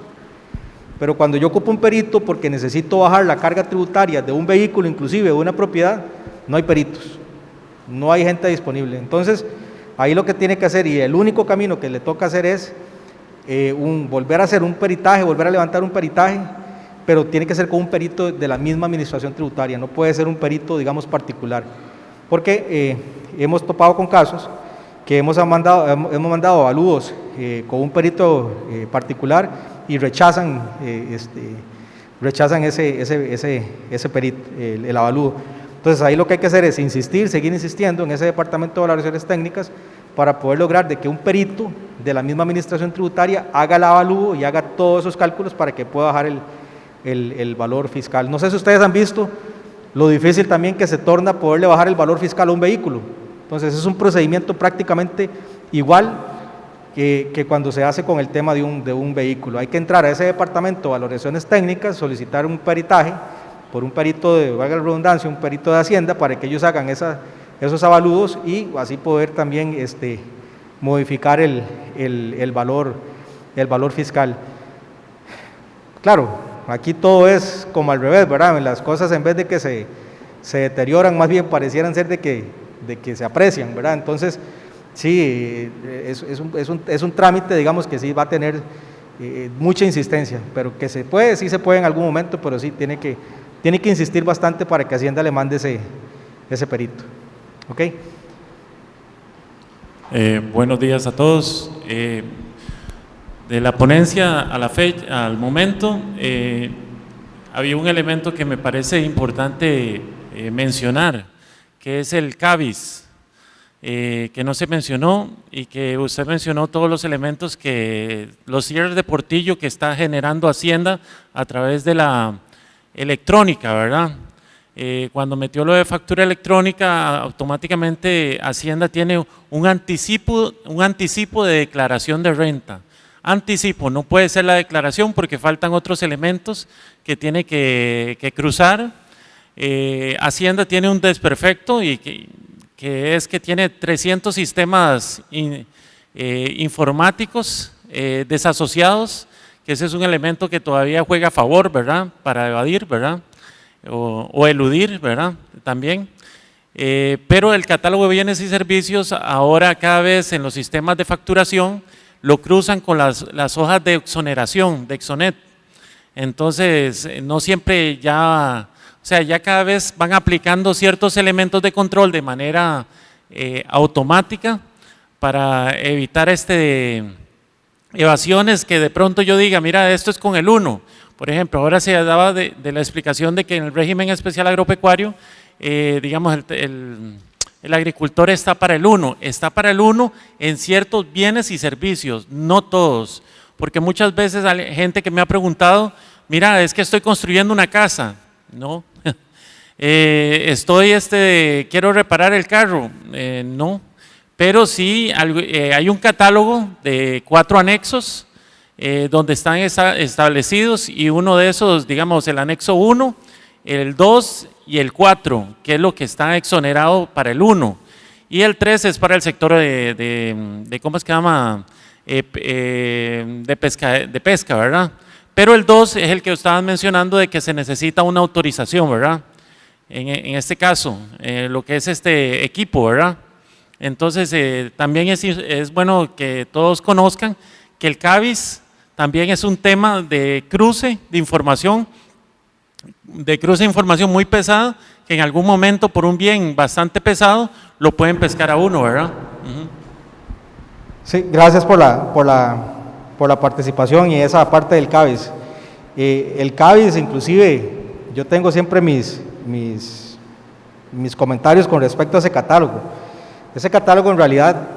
Pero cuando yo ocupo un perito porque necesito bajar la carga tributaria de un vehículo, inclusive de una propiedad, no hay peritos, no hay gente disponible. Entonces, ahí lo que tiene que hacer, y el único camino que le toca hacer es volver a hacer un peritaje, volver a levantar un peritaje, pero tiene que ser con un perito de la misma administración tributaria, no puede ser un perito, digamos, particular, porque hemos topado con casos que hemos mandado avalúos con un perito particular y rechazan ese perito, el avalúo. Entonces ahí lo que hay que hacer es seguir insistiendo en ese departamento de valoraciones técnicas para poder lograr de que un perito de la misma administración tributaria haga el avalúo y haga todos esos cálculos para que pueda bajar el valor fiscal. No sé si ustedes han visto lo difícil también que se torna poderle bajar el valor fiscal a un vehículo. Entonces es un procedimiento prácticamente igual que cuando se hace con el tema de un vehículo. Hay que entrar a ese departamento de valoraciones técnicas, solicitar un peritaje por un perito de, valga la redundancia, un perito de Hacienda, para que ellos hagan esos avaludos y así poder también modificar el valor fiscal. Claro, aquí todo es como al revés, ¿verdad? Las cosas, en vez de que se deterioran, más bien parecieran ser de que se aprecian, ¿verdad? Entonces, sí, es un trámite, digamos, que sí va a tener mucha insistencia, pero que se puede, sí se puede en algún momento, pero sí tiene que insistir bastante para que Hacienda le mande ese perito. ¿Ok? Buenos días a todos. De la ponencia a la fecha, al momento, había un elemento que me parece importante mencionar, que es el CABIS, que no se mencionó y que usted mencionó todos los elementos que los cierres de portillo que está generando Hacienda a través de la electrónica, ¿verdad? Cuando metió lo de factura electrónica, automáticamente Hacienda tiene un anticipo de declaración de renta. Anticipo, no puede ser la declaración porque faltan otros elementos que tiene que cruzar. Hacienda tiene un desperfecto y que es que tiene 300 sistemas informáticos desasociados, que ese es un elemento que todavía juega a favor, ¿verdad? Para evadir, ¿verdad? O eludir, ¿verdad? También. Pero el catálogo de bienes y servicios ahora cada vez en los sistemas de facturación lo cruzan con las hojas de exoneración, de Exonet. Entonces, no siempre ya, o sea, ya cada vez van aplicando ciertos elementos de control de manera automática para evitar evasiones que de pronto yo diga, mira, esto es con el 1. Por ejemplo, ahora se daba de la explicación de que en el régimen especial agropecuario, digamos, el agricultor está para el 1, está para el 1 en ciertos bienes y servicios, no todos, porque muchas veces hay gente que me ha preguntado, mira, es que estoy construyendo una casa, ¿no? Quiero reparar el carro, no, pero sí hay un catálogo de 4 anexos donde están establecidos y uno de esos, digamos, el anexo 1, el 2 y el 4, que es lo que está exonerado para el 1, y el 3 es para el sector de ¿cómo es que se llama? De pesca, ¿verdad? Pero el 2 es el que estaban mencionando de que se necesita una autorización, ¿verdad? En este caso, lo que es este equipo, ¿verdad? Entonces, también es bueno que todos conozcan que el CABIS también es un tema de cruce de información muy pesada, que en algún momento por un bien bastante pesado lo pueden pescar a uno, ¿verdad? Sí, gracias por la participación y esa parte del CABIS. El CABIS, inclusive, yo tengo siempre mis comentarios con respecto a ese catálogo. Ese catálogo, en realidad,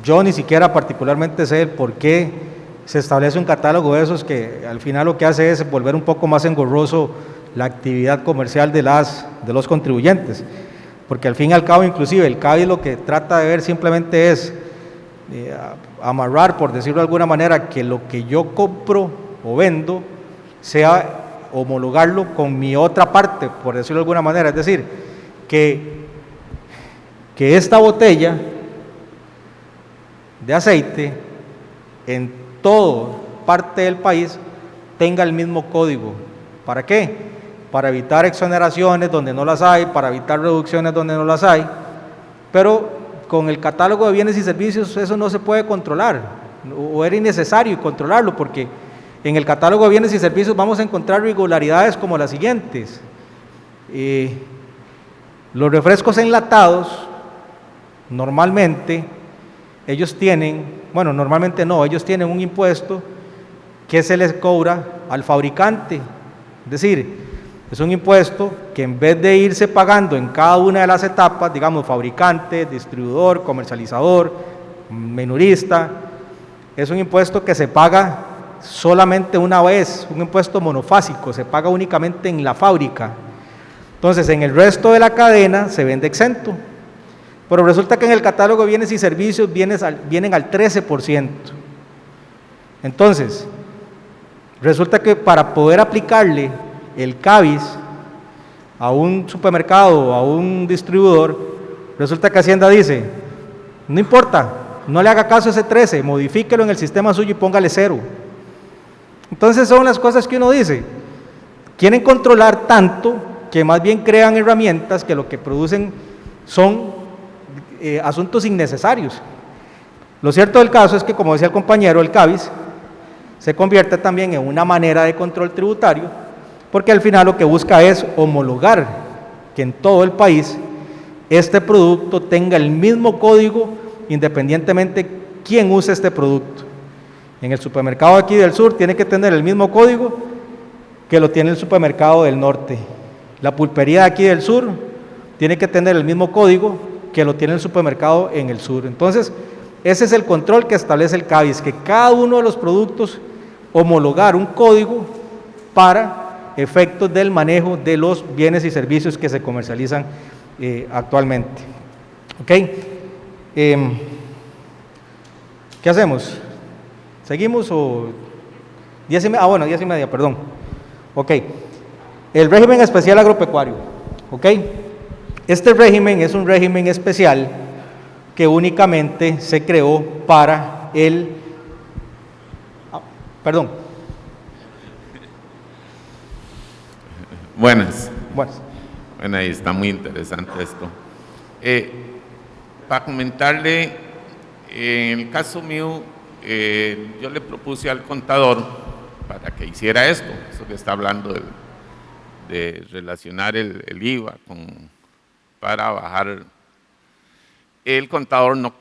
yo ni siquiera particularmente sé el por qué se establece un catálogo de esos que al final lo que hace es volver un poco más engorroso la actividad comercial de los contribuyentes, porque al fin y al cabo, inclusive el CABIS lo que trata de ver simplemente es amarrar, por decirlo de alguna manera, que lo que yo compro o vendo sea homologarlo con mi otra parte, por decirlo de alguna manera, es decir, que esta botella de aceite en toda parte del país tenga el mismo código. ¿Para qué? Para evitar exoneraciones donde no las hay, para evitar reducciones donde no las hay, pero con el catálogo de bienes y servicios eso no se puede controlar, o era innecesario controlarlo, porque en el catálogo de bienes y servicios vamos a encontrar irregularidades como las siguientes. Los refrescos enlatados, normalmente, ellos tienen un impuesto que se les cobra al fabricante, es decir, es un impuesto que en vez de irse pagando en cada una de las etapas, digamos, fabricante, distribuidor, comercializador, minorista, es un impuesto que se paga solamente una vez, un impuesto monofásico, se paga únicamente en la fábrica. Entonces, en el resto de la cadena se vende exento. Pero resulta que en el catálogo de bienes y servicios vienen al 13%. Entonces, resulta que para poder aplicarle el CABIS a un supermercado o a un distribuidor, resulta que Hacienda dice, no importa, no le haga caso a ese 13, modifíquelo en el sistema suyo y póngale 0. Entonces son las cosas que uno dice, quieren controlar tanto que más bien crean herramientas que lo que producen son asuntos innecesarios. Lo cierto del caso es que, como decía el compañero, el CABIS se convierte también en una manera de control tributario, porque al final lo que busca es homologar que en todo el país este producto tenga el mismo código independientemente quién use este producto. En el supermercado aquí del sur tiene que tener el mismo código que lo tiene el supermercado del norte. La pulpería de aquí del sur tiene que tener el mismo código que lo tiene el supermercado en el sur. Entonces, ese es el control que establece el CABIS, que cada uno de los productos homologar un código para efectos del manejo de los bienes y servicios que se comercializan actualmente. ¿Ok? ¿Qué hacemos? ¿Seguimos o 10:30? Ah, bueno, 10:30, perdón. Ok. El régimen especial agropecuario. Ok. Este régimen es un régimen especial que únicamente se creó para el... perdón. Buenas. Buenas. Bueno, ahí está muy interesante esto. Para comentarle, en el caso mío, yo le propuse al contador para que hiciera esto, eso que está hablando de relacionar el IVA para bajar. El contador no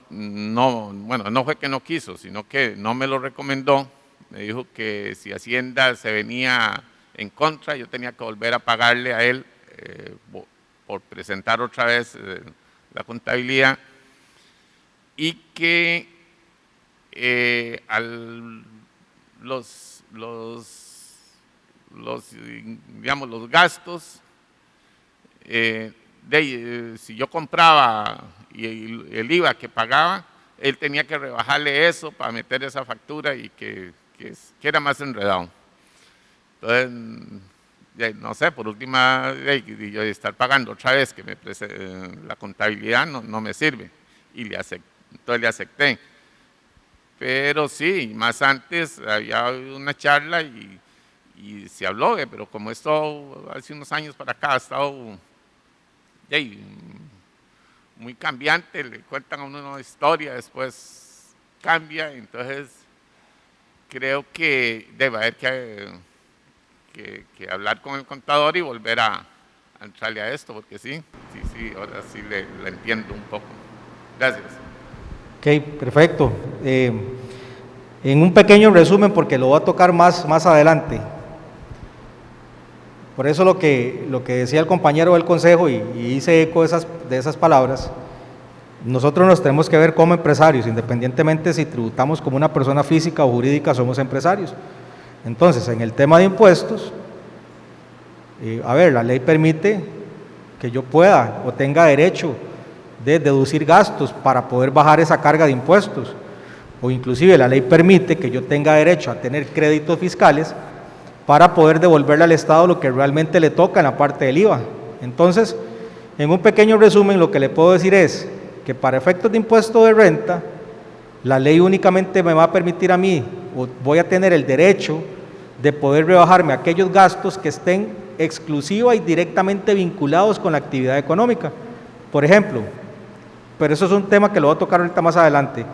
fue que no quiso, sino que no me lo recomendó. Me dijo que si Hacienda se venía en contra, yo tenía que volver a pagarle a él por presentar otra vez la contabilidad, y que los gastos, si yo compraba y el IVA que pagaba, él tenía que rebajarle eso para meter esa factura y que era más enredado. Entonces, no sé, por última, yo estar pagando otra vez que la contabilidad no me sirve, y entonces le acepté. Pero sí, más antes había una charla y se habló, pero como esto hace unos años para acá ha estado muy cambiante, le cuentan a uno una historia, después cambia, entonces creo que debe haber que hablar con el contador y volver a entrarle a esto, porque sí, ahora sí le entiendo un poco. Gracias. Ok, perfecto. En un pequeño resumen, porque lo voy a tocar más adelante. Por eso lo que decía el compañero del consejo, y hice eco de esas palabras, nosotros nos tenemos que ver como empresarios, independientemente si tributamos como una persona física o jurídica, somos empresarios. Entonces, en el tema de impuestos, la ley permite que yo pueda o tenga derecho de deducir gastos para poder bajar esa carga de impuestos, o inclusive la ley permite que yo tenga derecho a tener créditos fiscales para poder devolverle al Estado lo que realmente le toca en la parte del IVA. Entonces, en un pequeño resumen, lo que le puedo decir es que para efectos de impuesto de renta, la ley únicamente me va a permitir a mí, o voy a tener el derecho de poder rebajarme aquellos gastos que estén exclusiva y directamente vinculados con la actividad económica. Por ejemplo, pero eso es un tema que lo voy a tocar ahorita más adelante.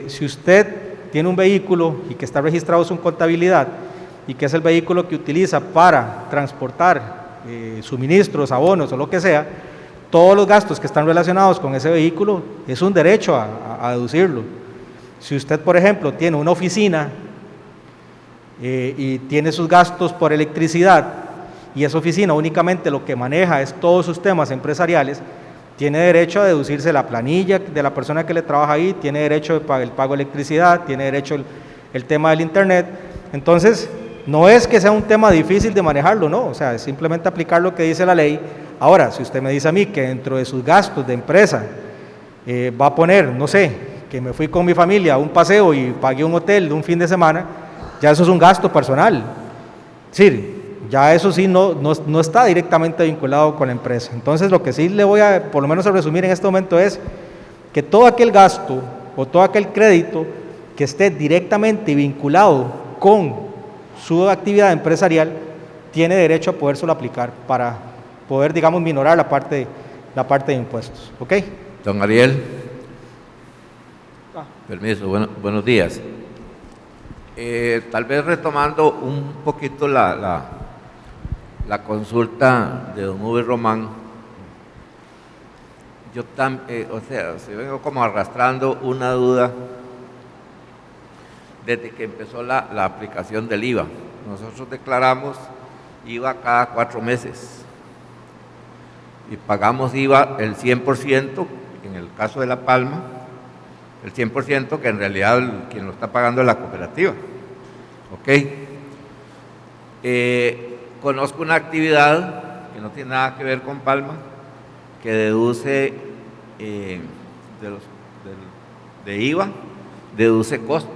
Si usted tiene un vehículo y que está registrado en su contabilidad y que es el vehículo que utiliza para transportar suministros, abonos o lo que sea, todos los gastos que están relacionados con ese vehículo es un derecho a deducirlo. Si usted, por ejemplo, tiene una oficina y tiene sus gastos por electricidad, y esa oficina únicamente lo que maneja es todos sus temas empresariales, tiene derecho a deducirse la planilla de la persona que le trabaja ahí, tiene derecho al pago de electricidad, tiene derecho el tema del internet, Entonces, no es que sea un tema difícil de manejarlo, no, o sea, es simplemente aplicar lo que dice la ley. Ahora, si usted me dice a mí que dentro de sus gastos de empresa va a poner, no sé, que me fui con mi familia a un paseo y pagué un hotel de un fin de semana, ya eso es un gasto personal. Es decir, ya eso sí no está directamente vinculado con la empresa. Entonces, lo que sí le voy a, por lo menos a resumir en este momento es que todo aquel gasto o todo aquel crédito que esté directamente vinculado con su actividad empresarial tiene derecho a podérselo aplicar para poder, digamos, minorar la parte de impuestos. ¿Ok? Don Ariel. Permiso, buenos días. Tal vez retomando un poquito la consulta de don Uber Román, yo si vengo como arrastrando una duda desde que empezó la aplicación del IVA. Nosotros declaramos IVA cada 4 meses y pagamos IVA el 100%, en el caso de La Palma, el 100%, que en realidad quien lo está pagando es la cooperativa. ¿Ok? Conozco una actividad que no tiene nada que ver con Palma, que deduce de IVA, deduce costos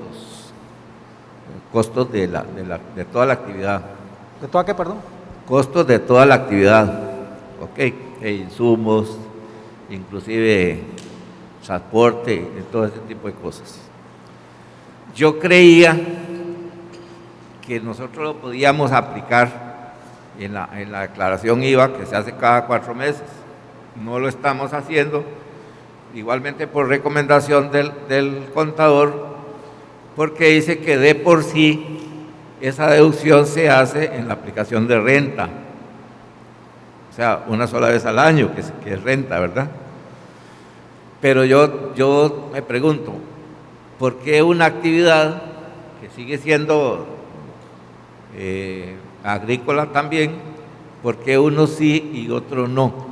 de toda la actividad. ¿De toda qué, perdón? Costos de toda la actividad, ok, insumos, inclusive transporte, y todo ese tipo de cosas. Yo creía que nosotros lo podíamos aplicar en la declaración IVA que se hace cada 4 meses. No lo estamos haciendo, igualmente por recomendación del contador, porque dice que de por sí esa deducción se hace en la aplicación de renta, o sea, una sola vez al año, que es renta, ¿verdad? Pero yo me pregunto, ¿por qué una actividad que sigue siendo agrícola también, por qué unos sí y otros no?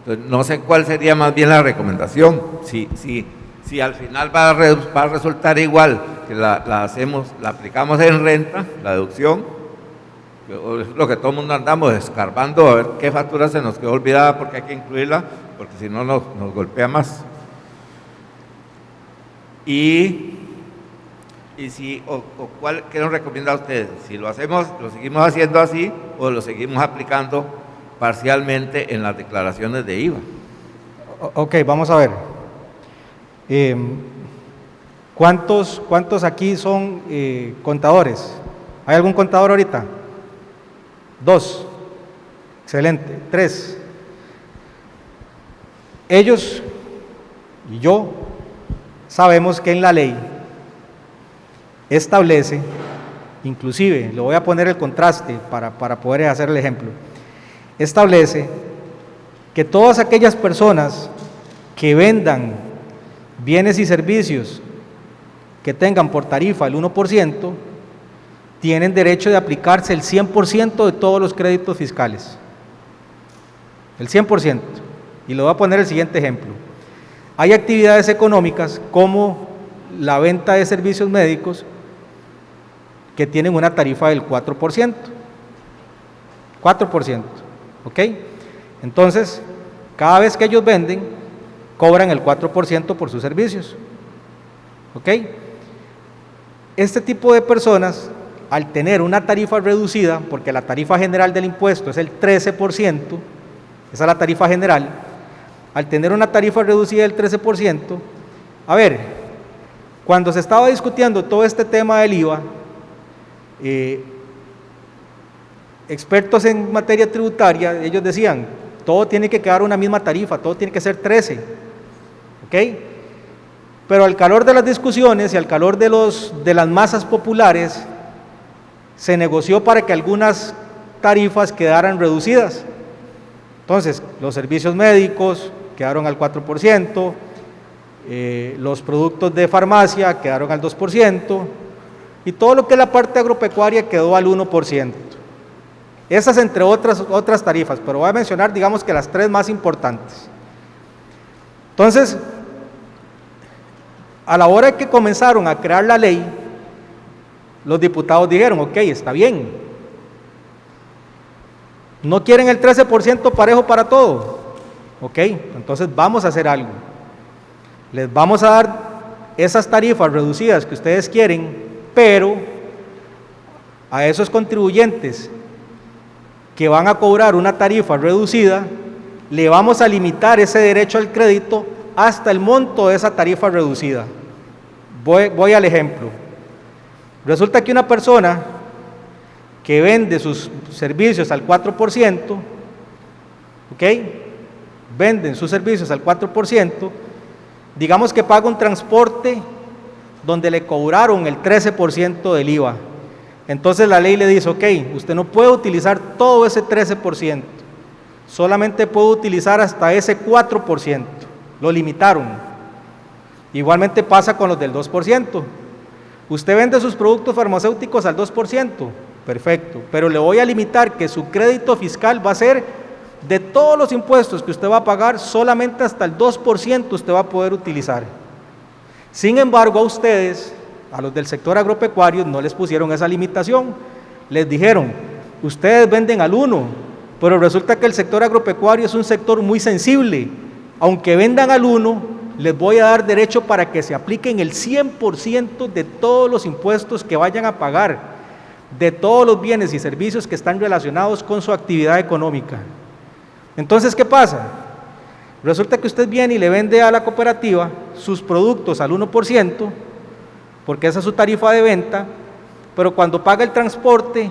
Entonces, no sé cuál sería más bien la recomendación, si al final va a resultar igual que la aplicamos en renta, la deducción, es lo que todo el mundo andamos escarbando a ver qué factura se nos quedó olvidada porque hay que incluirla, porque si no nos golpea más. ¿Qué nos recomienda a ustedes? Si lo seguimos haciendo así o lo seguimos aplicando parcialmente en las declaraciones de IVA. Ok, vamos a ver. ¿Cuántos aquí son contadores? ¿Hay algún contador ahorita? 2. Excelente. 3. Ellos y yo sabemos que en la ley establece, inclusive, le voy a poner el contraste para poder hacer el ejemplo, establece que todas aquellas personas que vendan bienes y servicios que tengan por tarifa el 1%, tienen derecho de aplicarse el 100% de todos los créditos fiscales. El 100%. Y le voy a poner el siguiente ejemplo. Hay actividades económicas como la venta de servicios médicos que tienen una tarifa del 4%. 4%. ¿Ok? Entonces, cada vez que ellos venden, cobran el 4% por sus servicios. ¿Ok? Este tipo de personas, al tener una tarifa reducida, porque la tarifa general del impuesto es el 13%, esa es la tarifa general, al tener una tarifa reducida del 13%, a ver, cuando se estaba discutiendo todo este tema del IVA, expertos en materia tributaria, ellos decían, todo tiene que quedar una misma tarifa, todo tiene que ser 13%, ¿ok? Pero al calor de las discusiones y al calor de las masas populares, se negoció para que algunas tarifas quedaran reducidas. Entonces, los servicios médicos quedaron al 4%, los productos de farmacia quedaron al 2%, y todo lo que es la parte agropecuaria quedó al 1%. Esas entre otras tarifas, pero voy a mencionar, digamos que las 3 más importantes. Entonces, a la hora que comenzaron a crear la ley, los diputados dijeron, ok, está bien. ¿No quieren el 13% parejo para todo? Ok, entonces vamos a hacer algo. Les vamos a dar esas tarifas reducidas que ustedes quieren, pero a esos contribuyentes que van a cobrar una tarifa reducida, le vamos a limitar ese derecho al crédito hasta el monto de esa tarifa reducida. Voy al ejemplo. Resulta que una persona que vende sus servicios al 4%, ¿ok? Venden sus servicios al 4%, digamos que paga un transporte donde le cobraron el 13% del IVA. Entonces la ley le dice, ok, usted no puede utilizar todo ese 13%, solamente puede utilizar hasta ese 4%, lo limitaron. Igualmente pasa con los del 2%. Usted vende sus productos farmacéuticos al 2%, perfecto, pero le voy a limitar que su crédito fiscal va a ser de todos los impuestos que usted va a pagar, solamente hasta el 2% usted va a poder utilizar. Sin embargo, a ustedes, a los del sector agropecuario, no les pusieron esa limitación. Les dijeron, ustedes venden al 1%, pero resulta que el sector agropecuario es un sector muy sensible. Aunque vendan al 1%, les voy a dar derecho para que se apliquen el 100% de todos los impuestos que vayan a pagar, de todos los bienes y servicios que están relacionados con su actividad económica. Entonces, ¿qué pasa? Resulta que usted viene y le vende a la cooperativa sus productos al 1%, porque esa es su tarifa de venta, pero cuando paga el transporte,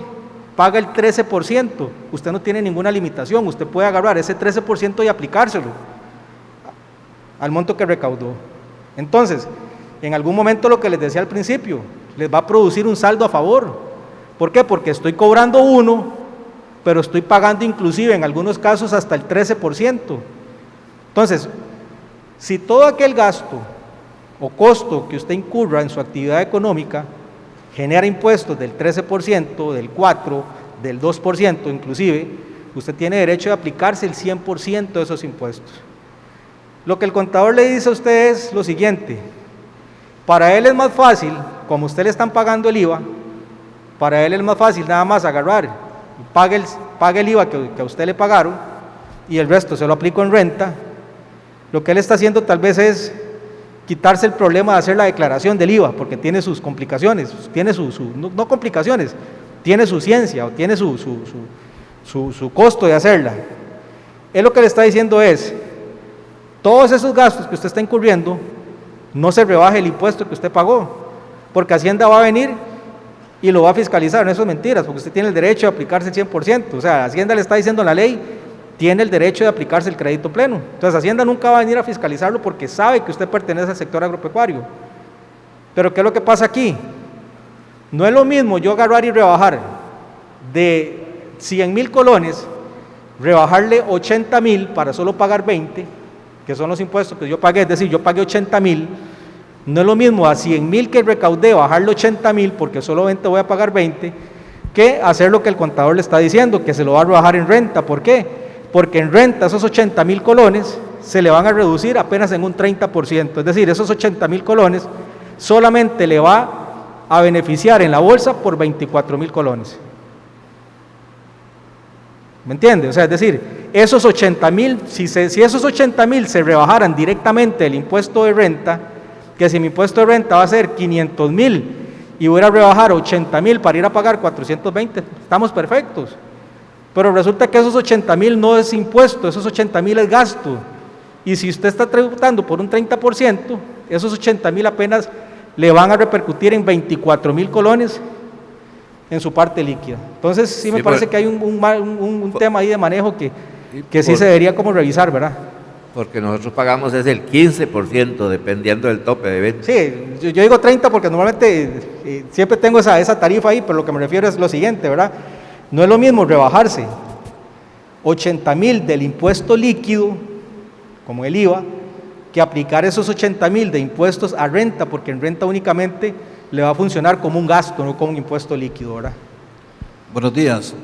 paga el 13%. Usted no tiene ninguna limitación, usted puede agarrar ese 13% y aplicárselo al monto que recaudó. Entonces, en algún momento, lo que les decía al principio, les va a producir un saldo a favor. ¿Por qué? Porque estoy cobrando 1%, pero estoy pagando inclusive en algunos casos hasta el 13%. Entonces, si todo aquel gasto o costo que usted incurra en su actividad económica genera impuestos del 13%, del 4%, del 2% inclusive, usted tiene derecho de aplicarse el 100% de esos impuestos. Lo que el contador le dice a usted es lo siguiente: para él es más fácil, como usted le están pagando el IVA, para él es más fácil nada más agarrar, pague el IVA que a usted le pagaron y el resto se lo aplico en renta. Lo que él está haciendo tal vez es quitarse el problema de hacer la declaración del IVA, porque tiene sus complicaciones, tiene no complicaciones, tiene su ciencia o tiene su costo de hacerla. Él lo que le está diciendo es, todos esos gastos que usted está incurriendo, no se rebaje el impuesto que usted pagó, porque Hacienda va a venir y lo va a fiscalizar. No, eso es mentiras, porque usted tiene el derecho de aplicarse el 100%, o sea, Hacienda le está diciendo en la ley, tiene el derecho de aplicarse el crédito pleno. Entonces Hacienda nunca va a venir a fiscalizarlo porque sabe que usted pertenece al sector agropecuario. Pero ¿qué es lo que pasa aquí? No es lo mismo yo agarrar y rebajar de 100,000 colones, rebajarle 80,000 para solo pagar 20, que son los impuestos que yo pagué, es decir, yo pagué 80,000, no es lo mismo a 100,000 que recaudé, bajarle 80,000 porque solamente voy a pagar 20, que hacer lo que el contador le está diciendo, que se lo va a rebajar en renta. ¿Por qué? Porque en renta esos 80,000 colones se le van a reducir apenas en un 30%, es decir, esos 80,000 colones solamente le va a beneficiar en la bolsa por 24,000 colones. ¿Me entiende? O sea, es decir, esos 80,000, si esos 80,000 se rebajaran directamente el impuesto de renta, que si mi impuesto de renta va a ser 500,000 y voy a rebajar 80,000 para ir a pagar 420, estamos perfectos. Pero resulta que esos 80,000 no es impuesto, esos 80,000 es gasto. Y si usted está tributando por un 30%, esos 80,000 apenas le van a repercutir en 24,000 colones en su parte líquida. Entonces sí me parece que hay un tema ahí de manejo que sí se debería como revisar, ¿verdad? Porque nosotros pagamos es el 15% dependiendo del tope de venta. Sí, yo digo 30 porque normalmente siempre tengo esa tarifa ahí, pero lo que me refiero es lo siguiente, ¿verdad? No es lo mismo rebajarse 80,000 del impuesto líquido, como el IVA, que aplicar esos 80,000 de impuestos a renta, porque en renta únicamente le va a funcionar como un gasto, no como un impuesto líquido, ¿verdad? Buenos días.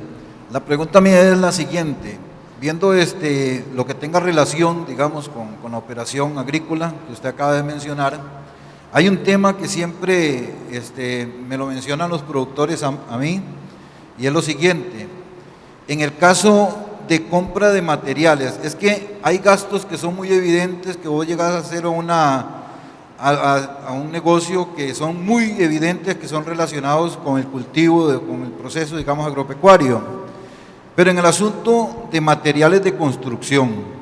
La pregunta mía es la siguiente. Viendo lo que tenga relación, digamos, con la operación agrícola que usted acaba de mencionar, Hay un tema que siempre me lo mencionan los productores a mí, y es lo siguiente: en el caso de compra de materiales, es que hay gastos que son muy evidentes, que vos llegás a hacer a un negocio que son muy evidentes, que son relacionados con el cultivo, con el proceso, digamos, agropecuario. Pero en el asunto de materiales de construcción,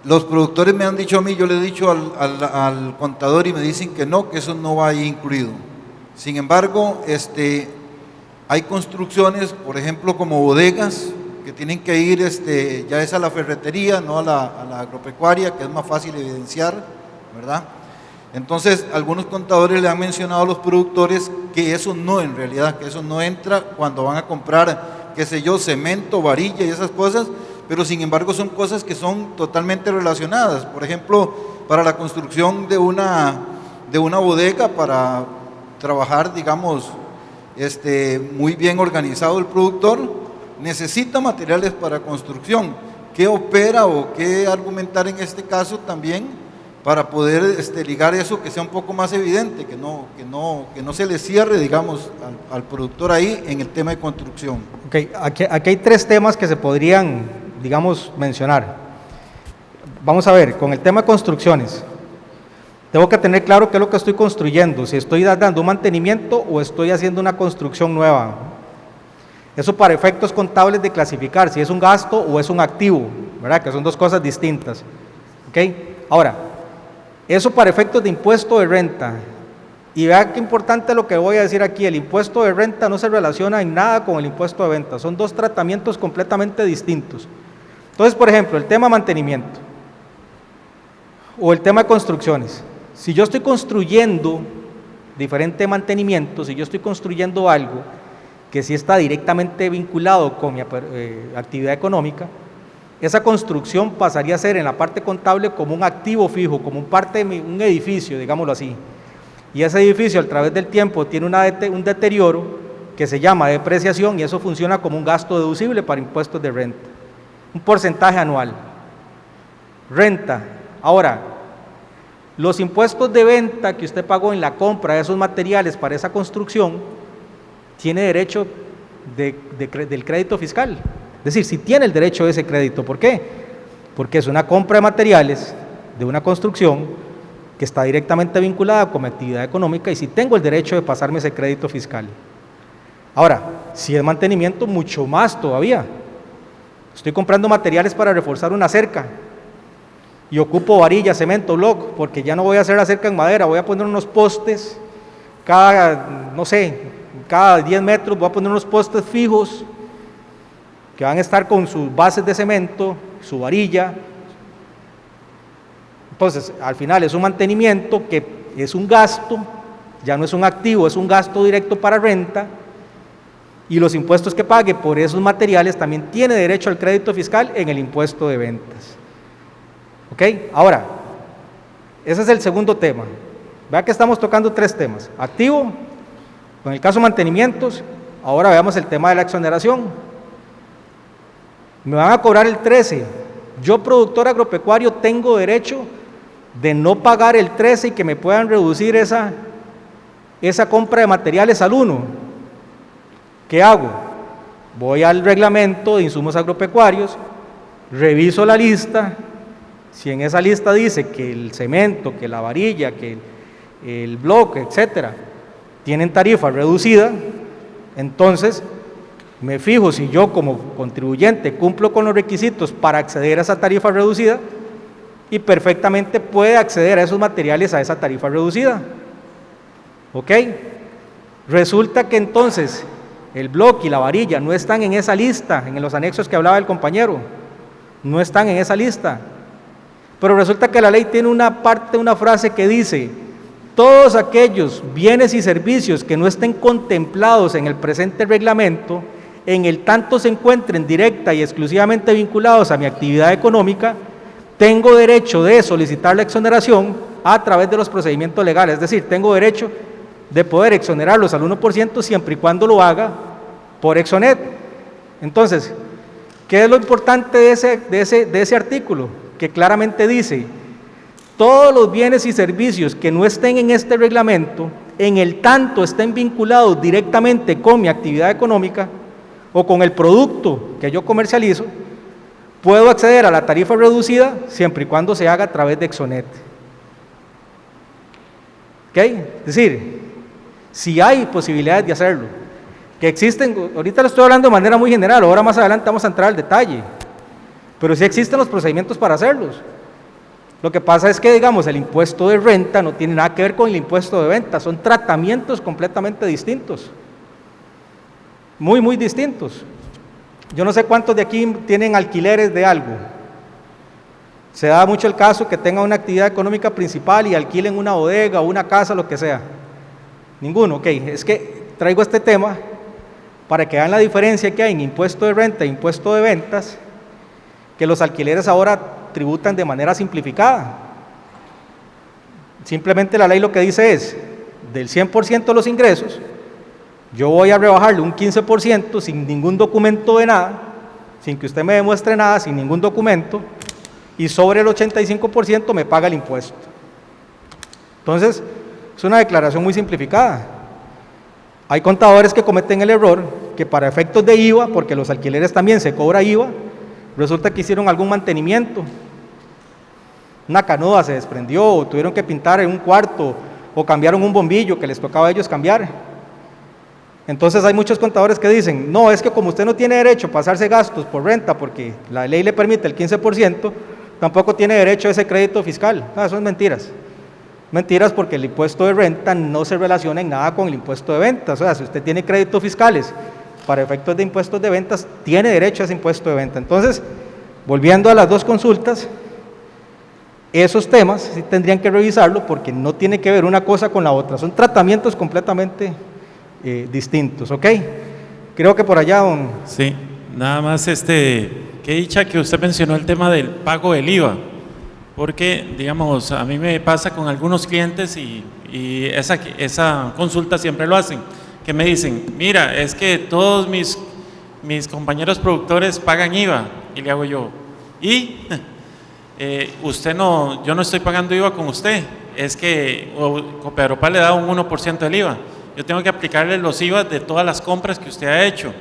los productores me han dicho a mí, yo le he dicho al contador y me dicen que no, que eso no va ahí incluido. Sin embargo, hay construcciones, por ejemplo, como bodegas, que tienen que ir, ya es a la ferretería, no a la agropecuaria, que es más fácil evidenciar, ¿verdad? Entonces, algunos contadores le han mencionado a los productores que eso no, en realidad, que eso no entra cuando van a comprar, qué sé yo, cemento, varilla y esas cosas, pero sin embargo son cosas que son totalmente relacionadas. Por ejemplo, para la construcción de una bodega, para trabajar, digamos, muy bien organizado el productor, necesita materiales para construcción. ¿Qué opera o qué argumentar en este caso también para poder ligar eso, que sea un poco más evidente, que no se le cierre, digamos, al productor ahí en el tema de construcción? Okay, aquí hay tres temas que se podrían, digamos, mencionar. Vamos a ver, con el tema de construcciones, tengo que tener claro qué es lo que estoy construyendo, si estoy dando un mantenimiento o estoy haciendo una construcción nueva. Eso para efectos contables de clasificar si es un gasto o es un activo, ¿verdad? Que son dos cosas distintas. ¿Okay? Ahora, eso para efectos de impuesto de renta. Y vea qué importante lo que voy a decir aquí: el impuesto de renta no se relaciona en nada con el impuesto de venta, son dos tratamientos completamente distintos. Entonces, por ejemplo, el tema mantenimiento o el tema de construcciones. Si yo estoy construyendo diferente mantenimiento, si yo estoy construyendo algo que sí está directamente vinculado con mi actividad económica, esa construcción pasaría a ser en la parte contable como un activo fijo, como un edificio, digámoslo así. Y ese edificio a través del tiempo tiene un deterioro que se llama depreciación, y eso funciona como un gasto deducible para impuestos de renta, un porcentaje anual. Renta. Ahora, los impuestos de venta que usted pagó en la compra de esos materiales para esa construcción, tiene derecho del crédito fiscal. Es decir, si tiene el derecho de ese crédito. ¿Por qué? Porque es una compra de materiales de una construcción que está directamente vinculada con mi actividad económica, y si tengo el derecho de pasarme ese crédito fiscal. Ahora, si es mantenimiento, mucho más todavía. Estoy comprando materiales para reforzar una cerca y ocupo varilla, cemento, block, porque ya no voy a hacer la cerca en madera, voy a poner unos postes cada 10 metros, voy a poner unos postes fijos que van a estar con sus bases de cemento, su varilla. Entonces, al final es un mantenimiento que es un gasto, ya no es un activo, es un gasto directo para renta, y los impuestos que pague por esos materiales también tiene derecho al crédito fiscal en el impuesto de ventas. ¿Ok? Ahora, ese es el segundo tema. Vea que estamos tocando tres temas: activo, con el caso mantenimientos. Ahora veamos el tema de la exoneración. Me van a cobrar el 13. Yo, productor agropecuario, tengo derecho de no pagar el 13 y que me puedan reducir esa compra de materiales al 1. ¿Qué hago? Voy al reglamento de insumos agropecuarios, reviso la lista. Si en esa lista dice que el cemento, que la varilla, que el bloque, etcétera, tienen tarifa reducida, entonces me fijo si yo como contribuyente cumplo con los requisitos para acceder a esa tarifa reducida, y perfectamente puede acceder a esos materiales a esa tarifa reducida. ¿Ok? Resulta que entonces el bloque y la varilla no están en esa lista, en los anexos que hablaba el compañero, no están en esa lista. Pero resulta que la ley tiene una frase que dice: todos aquellos bienes y servicios que no estén contemplados en el presente reglamento, en el tanto se encuentren directa y exclusivamente vinculados a mi actividad económica, tengo derecho de solicitar la exoneración a través de los procedimientos legales. Es decir, tengo derecho de poder exonerarlos al 1% siempre y cuando lo haga por Exonet. Entonces, ¿qué es lo importante de ese artículo? Que claramente dice: todos los bienes y servicios que no estén en este reglamento, en el tanto estén vinculados directamente con mi actividad económica o con el producto que yo comercializo, puedo acceder a la tarifa reducida siempre y cuando se haga a través de Exonet. ¿Ok? Es decir, si hay posibilidades de hacerlo, que existen, ahorita lo estoy hablando de manera muy general, ahora más adelante vamos a entrar al detalle, pero sí existen los procedimientos para hacerlos. Lo que pasa es que, digamos, el impuesto de renta no tiene nada que ver con el impuesto de venta, son tratamientos completamente distintos, muy distintos. Yo no sé cuántos de aquí tienen alquileres de algo. Se da mucho el caso que tengan una actividad económica principal y alquilen una bodega o una casa, lo que sea. Ninguno, ok. Es que traigo este tema para que vean la diferencia que hay en impuesto de renta e impuesto de ventas, que los alquileres ahora tributan de manera simplificada. Simplemente la ley lo que dice es, del 100% de los ingresos, yo voy a rebajarle un 15% sin ningún documento de nada, sin que usted me demuestre nada, sin ningún documento, y sobre el 85% me paga el impuesto. Entonces, es una declaración muy simplificada. Hay contadores que cometen el error que para efectos de IVA, porque los alquileres también se cobra IVA, resulta que hicieron algún mantenimiento, una canoa se desprendió, o tuvieron que pintar en un cuarto, o cambiaron un bombillo que les tocaba a ellos cambiar. Entonces hay muchos contadores que dicen, no, es que como usted no tiene derecho a pasarse gastos por renta porque la ley le permite el 15%, tampoco tiene derecho a ese crédito fiscal. No, eso es mentiras. Mentiras, porque el impuesto de renta no se relaciona en nada con el impuesto de ventas. O sea, si usted tiene créditos fiscales para efectos de impuestos de ventas, tiene derecho a ese impuesto de venta. Entonces, volviendo a las dos consultas, esos temas sí tendrían que revisarlo porque no tiene que ver una cosa con la otra. Son tratamientos completamente distintos, ¿ok? Creo que por allá, don... Sí, nada más qué dicha que usted mencionó el tema del pago del IVA, porque, digamos, a mí me pasa con algunos clientes y esa consulta siempre lo hacen, que me dicen, mira, es que todos mis compañeros productores pagan IVA, y le hago yo, ¿y? Yo no estoy pagando IVA con usted, es que Copeagropa le da un 1% del IVA. Yo tengo que aplicarle los IVA de todas las compras que usted ha hecho.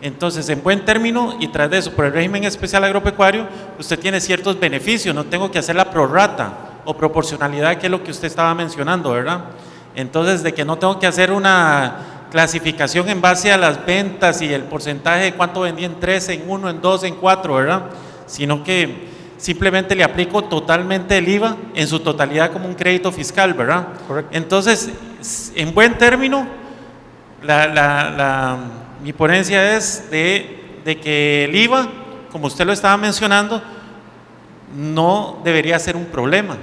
Entonces, en buen término, y tras de eso, por el régimen especial agropecuario, usted tiene ciertos beneficios, no tengo que hacer la prorrata o proporcionalidad, que es lo que usted estaba mencionando, ¿verdad? Entonces, de que no tengo que hacer una clasificación en base a las ventas y el porcentaje de cuánto vendí en 3, en 1, en 2, en 4, ¿verdad? Sino que simplemente le aplico totalmente el IVA en su totalidad como un crédito fiscal, ¿verdad? Correcto. Entonces, en buen término, mi ponencia es de que el IVA, como usted lo estaba mencionando, no debería ser un problema.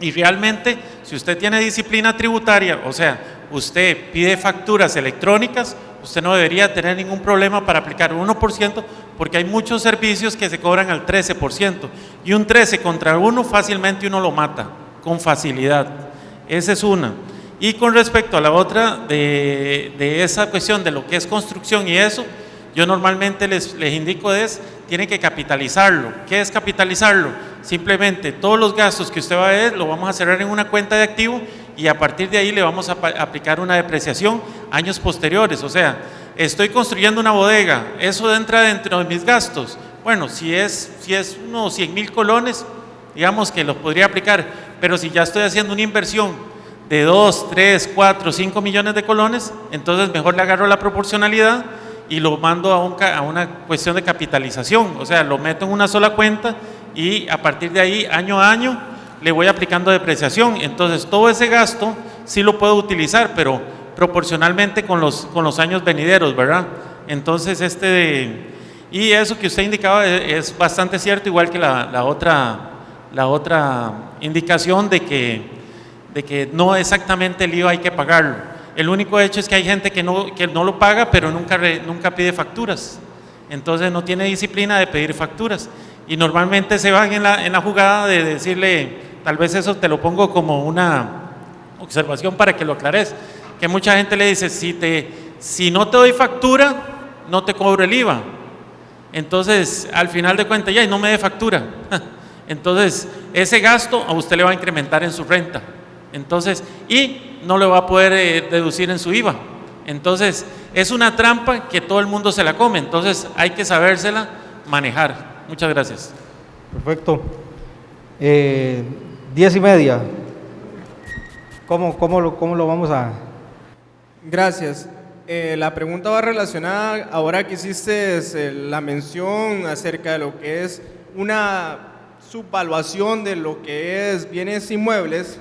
Y realmente, si usted tiene disciplina tributaria, o sea, usted pide facturas electrónicas, usted no debería tener ningún problema para aplicar un 1%, porque hay muchos servicios que se cobran al 13%, y un 13 contra 1 fácilmente uno lo mata, con facilidad. Esa es una. Y con respecto a la otra, de esa cuestión de lo que es construcción y eso, yo normalmente les indico tienen que capitalizarlo. ¿Qué es capitalizarlo? Simplemente todos los gastos que usted va a ver, lo vamos a cerrar en una cuenta de activo y a partir de ahí le vamos a aplicar una depreciación años posteriores. O sea, estoy construyendo una bodega, ¿eso entra dentro de mis gastos? Bueno, si es unos 100,000 colones, digamos que los podría aplicar, pero si ya estoy haciendo una inversión de 2, 3, 4, 5 millones de colones, entonces mejor le agarro la proporcionalidad y lo mando a una cuestión de capitalización, o sea, lo meto en una sola cuenta y a partir de ahí, año a año, le voy aplicando depreciación. Entonces, todo ese gasto sí lo puedo utilizar, pero proporcionalmente con los años venideros, ¿verdad? Entonces, y eso que usted indicaba es bastante cierto, igual que la otra indicación de que no exactamente el IVA hay que pagarlo. El único hecho es que hay gente que no lo paga, pero nunca pide facturas. Entonces no tiene disciplina de pedir facturas. Y normalmente se van en la jugada de decirle, tal vez eso te lo pongo como una observación para que lo aclares, que mucha gente le dice, si no te doy factura, no te cobro el IVA. Entonces, al final de cuentas, ya no me dé factura. Entonces, ese gasto a usted le va a incrementar en su renta. Entonces, y no le va a poder deducir en su IVA. Entonces, es una trampa que todo el mundo se la come. Entonces, hay que sabérsela manejar. Muchas gracias. Perfecto. 10:30. ¿Cómo lo vamos a...? Gracias. La pregunta va relacionada, ahora que hiciste la mención acerca de lo que es una subvaluación de lo que es bienes inmuebles,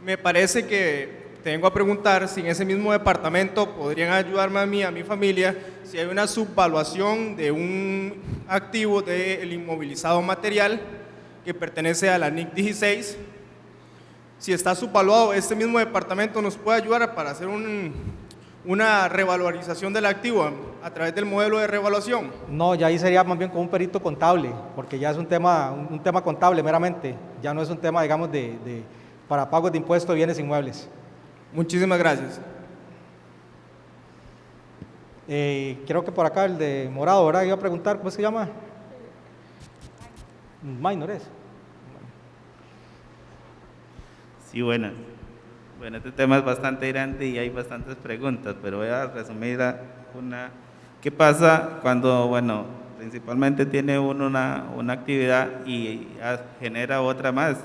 me parece que tengo a preguntar si en ese mismo departamento podrían ayudarme a mí, a mi familia, si hay una subvaluación de un activo del inmovilizado material que pertenece a la NIC 16. Si está subvaluado, este mismo departamento nos puede ayudar para hacer una revalorización del activo a través del modelo de revaluación. No, ya ahí sería más bien como un perito contable, porque ya es un tema contable meramente, ya no es un tema, digamos, para pagos de impuestos de bienes inmuebles. Muchísimas gracias. Creo que por acá el de morado, ¿verdad? Iba a preguntar, ¿cómo se llama? Minor es. Sí, bueno, este tema es bastante grande y hay bastantes preguntas, pero voy a resumir una. ¿Qué pasa cuando, bueno, principalmente tiene uno una actividad y genera otra más,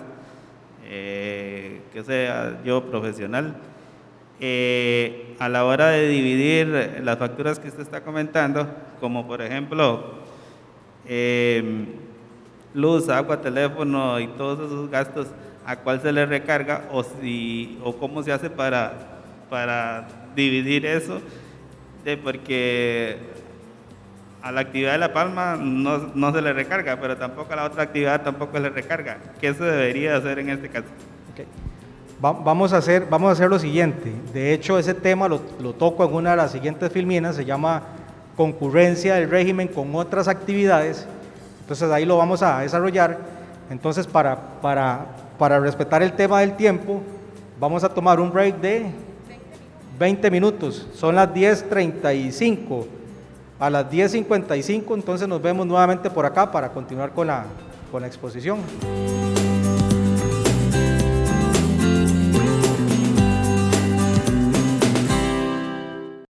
que sea yo profesional? A la hora de dividir las facturas que usted está comentando, como por ejemplo luz, agua, teléfono y todos esos gastos, ¿a cuál se le recarga o cómo se hace para dividir eso? Porque a la actividad de La Palma no se le recarga, pero tampoco a la otra actividad tampoco se le recarga. ¿Qué se debería hacer en este caso? Okay. Vamos a hacer lo siguiente. De hecho, ese tema lo toco en una de las siguientes filminas, se llama concurrencia del régimen con otras actividades. Entonces ahí lo vamos a desarrollar. Entonces para respetar el tema del tiempo, vamos a tomar un break de 20 minutos. Son las 10:35. A las 10:55 entonces nos vemos nuevamente por acá para continuar con la exposición.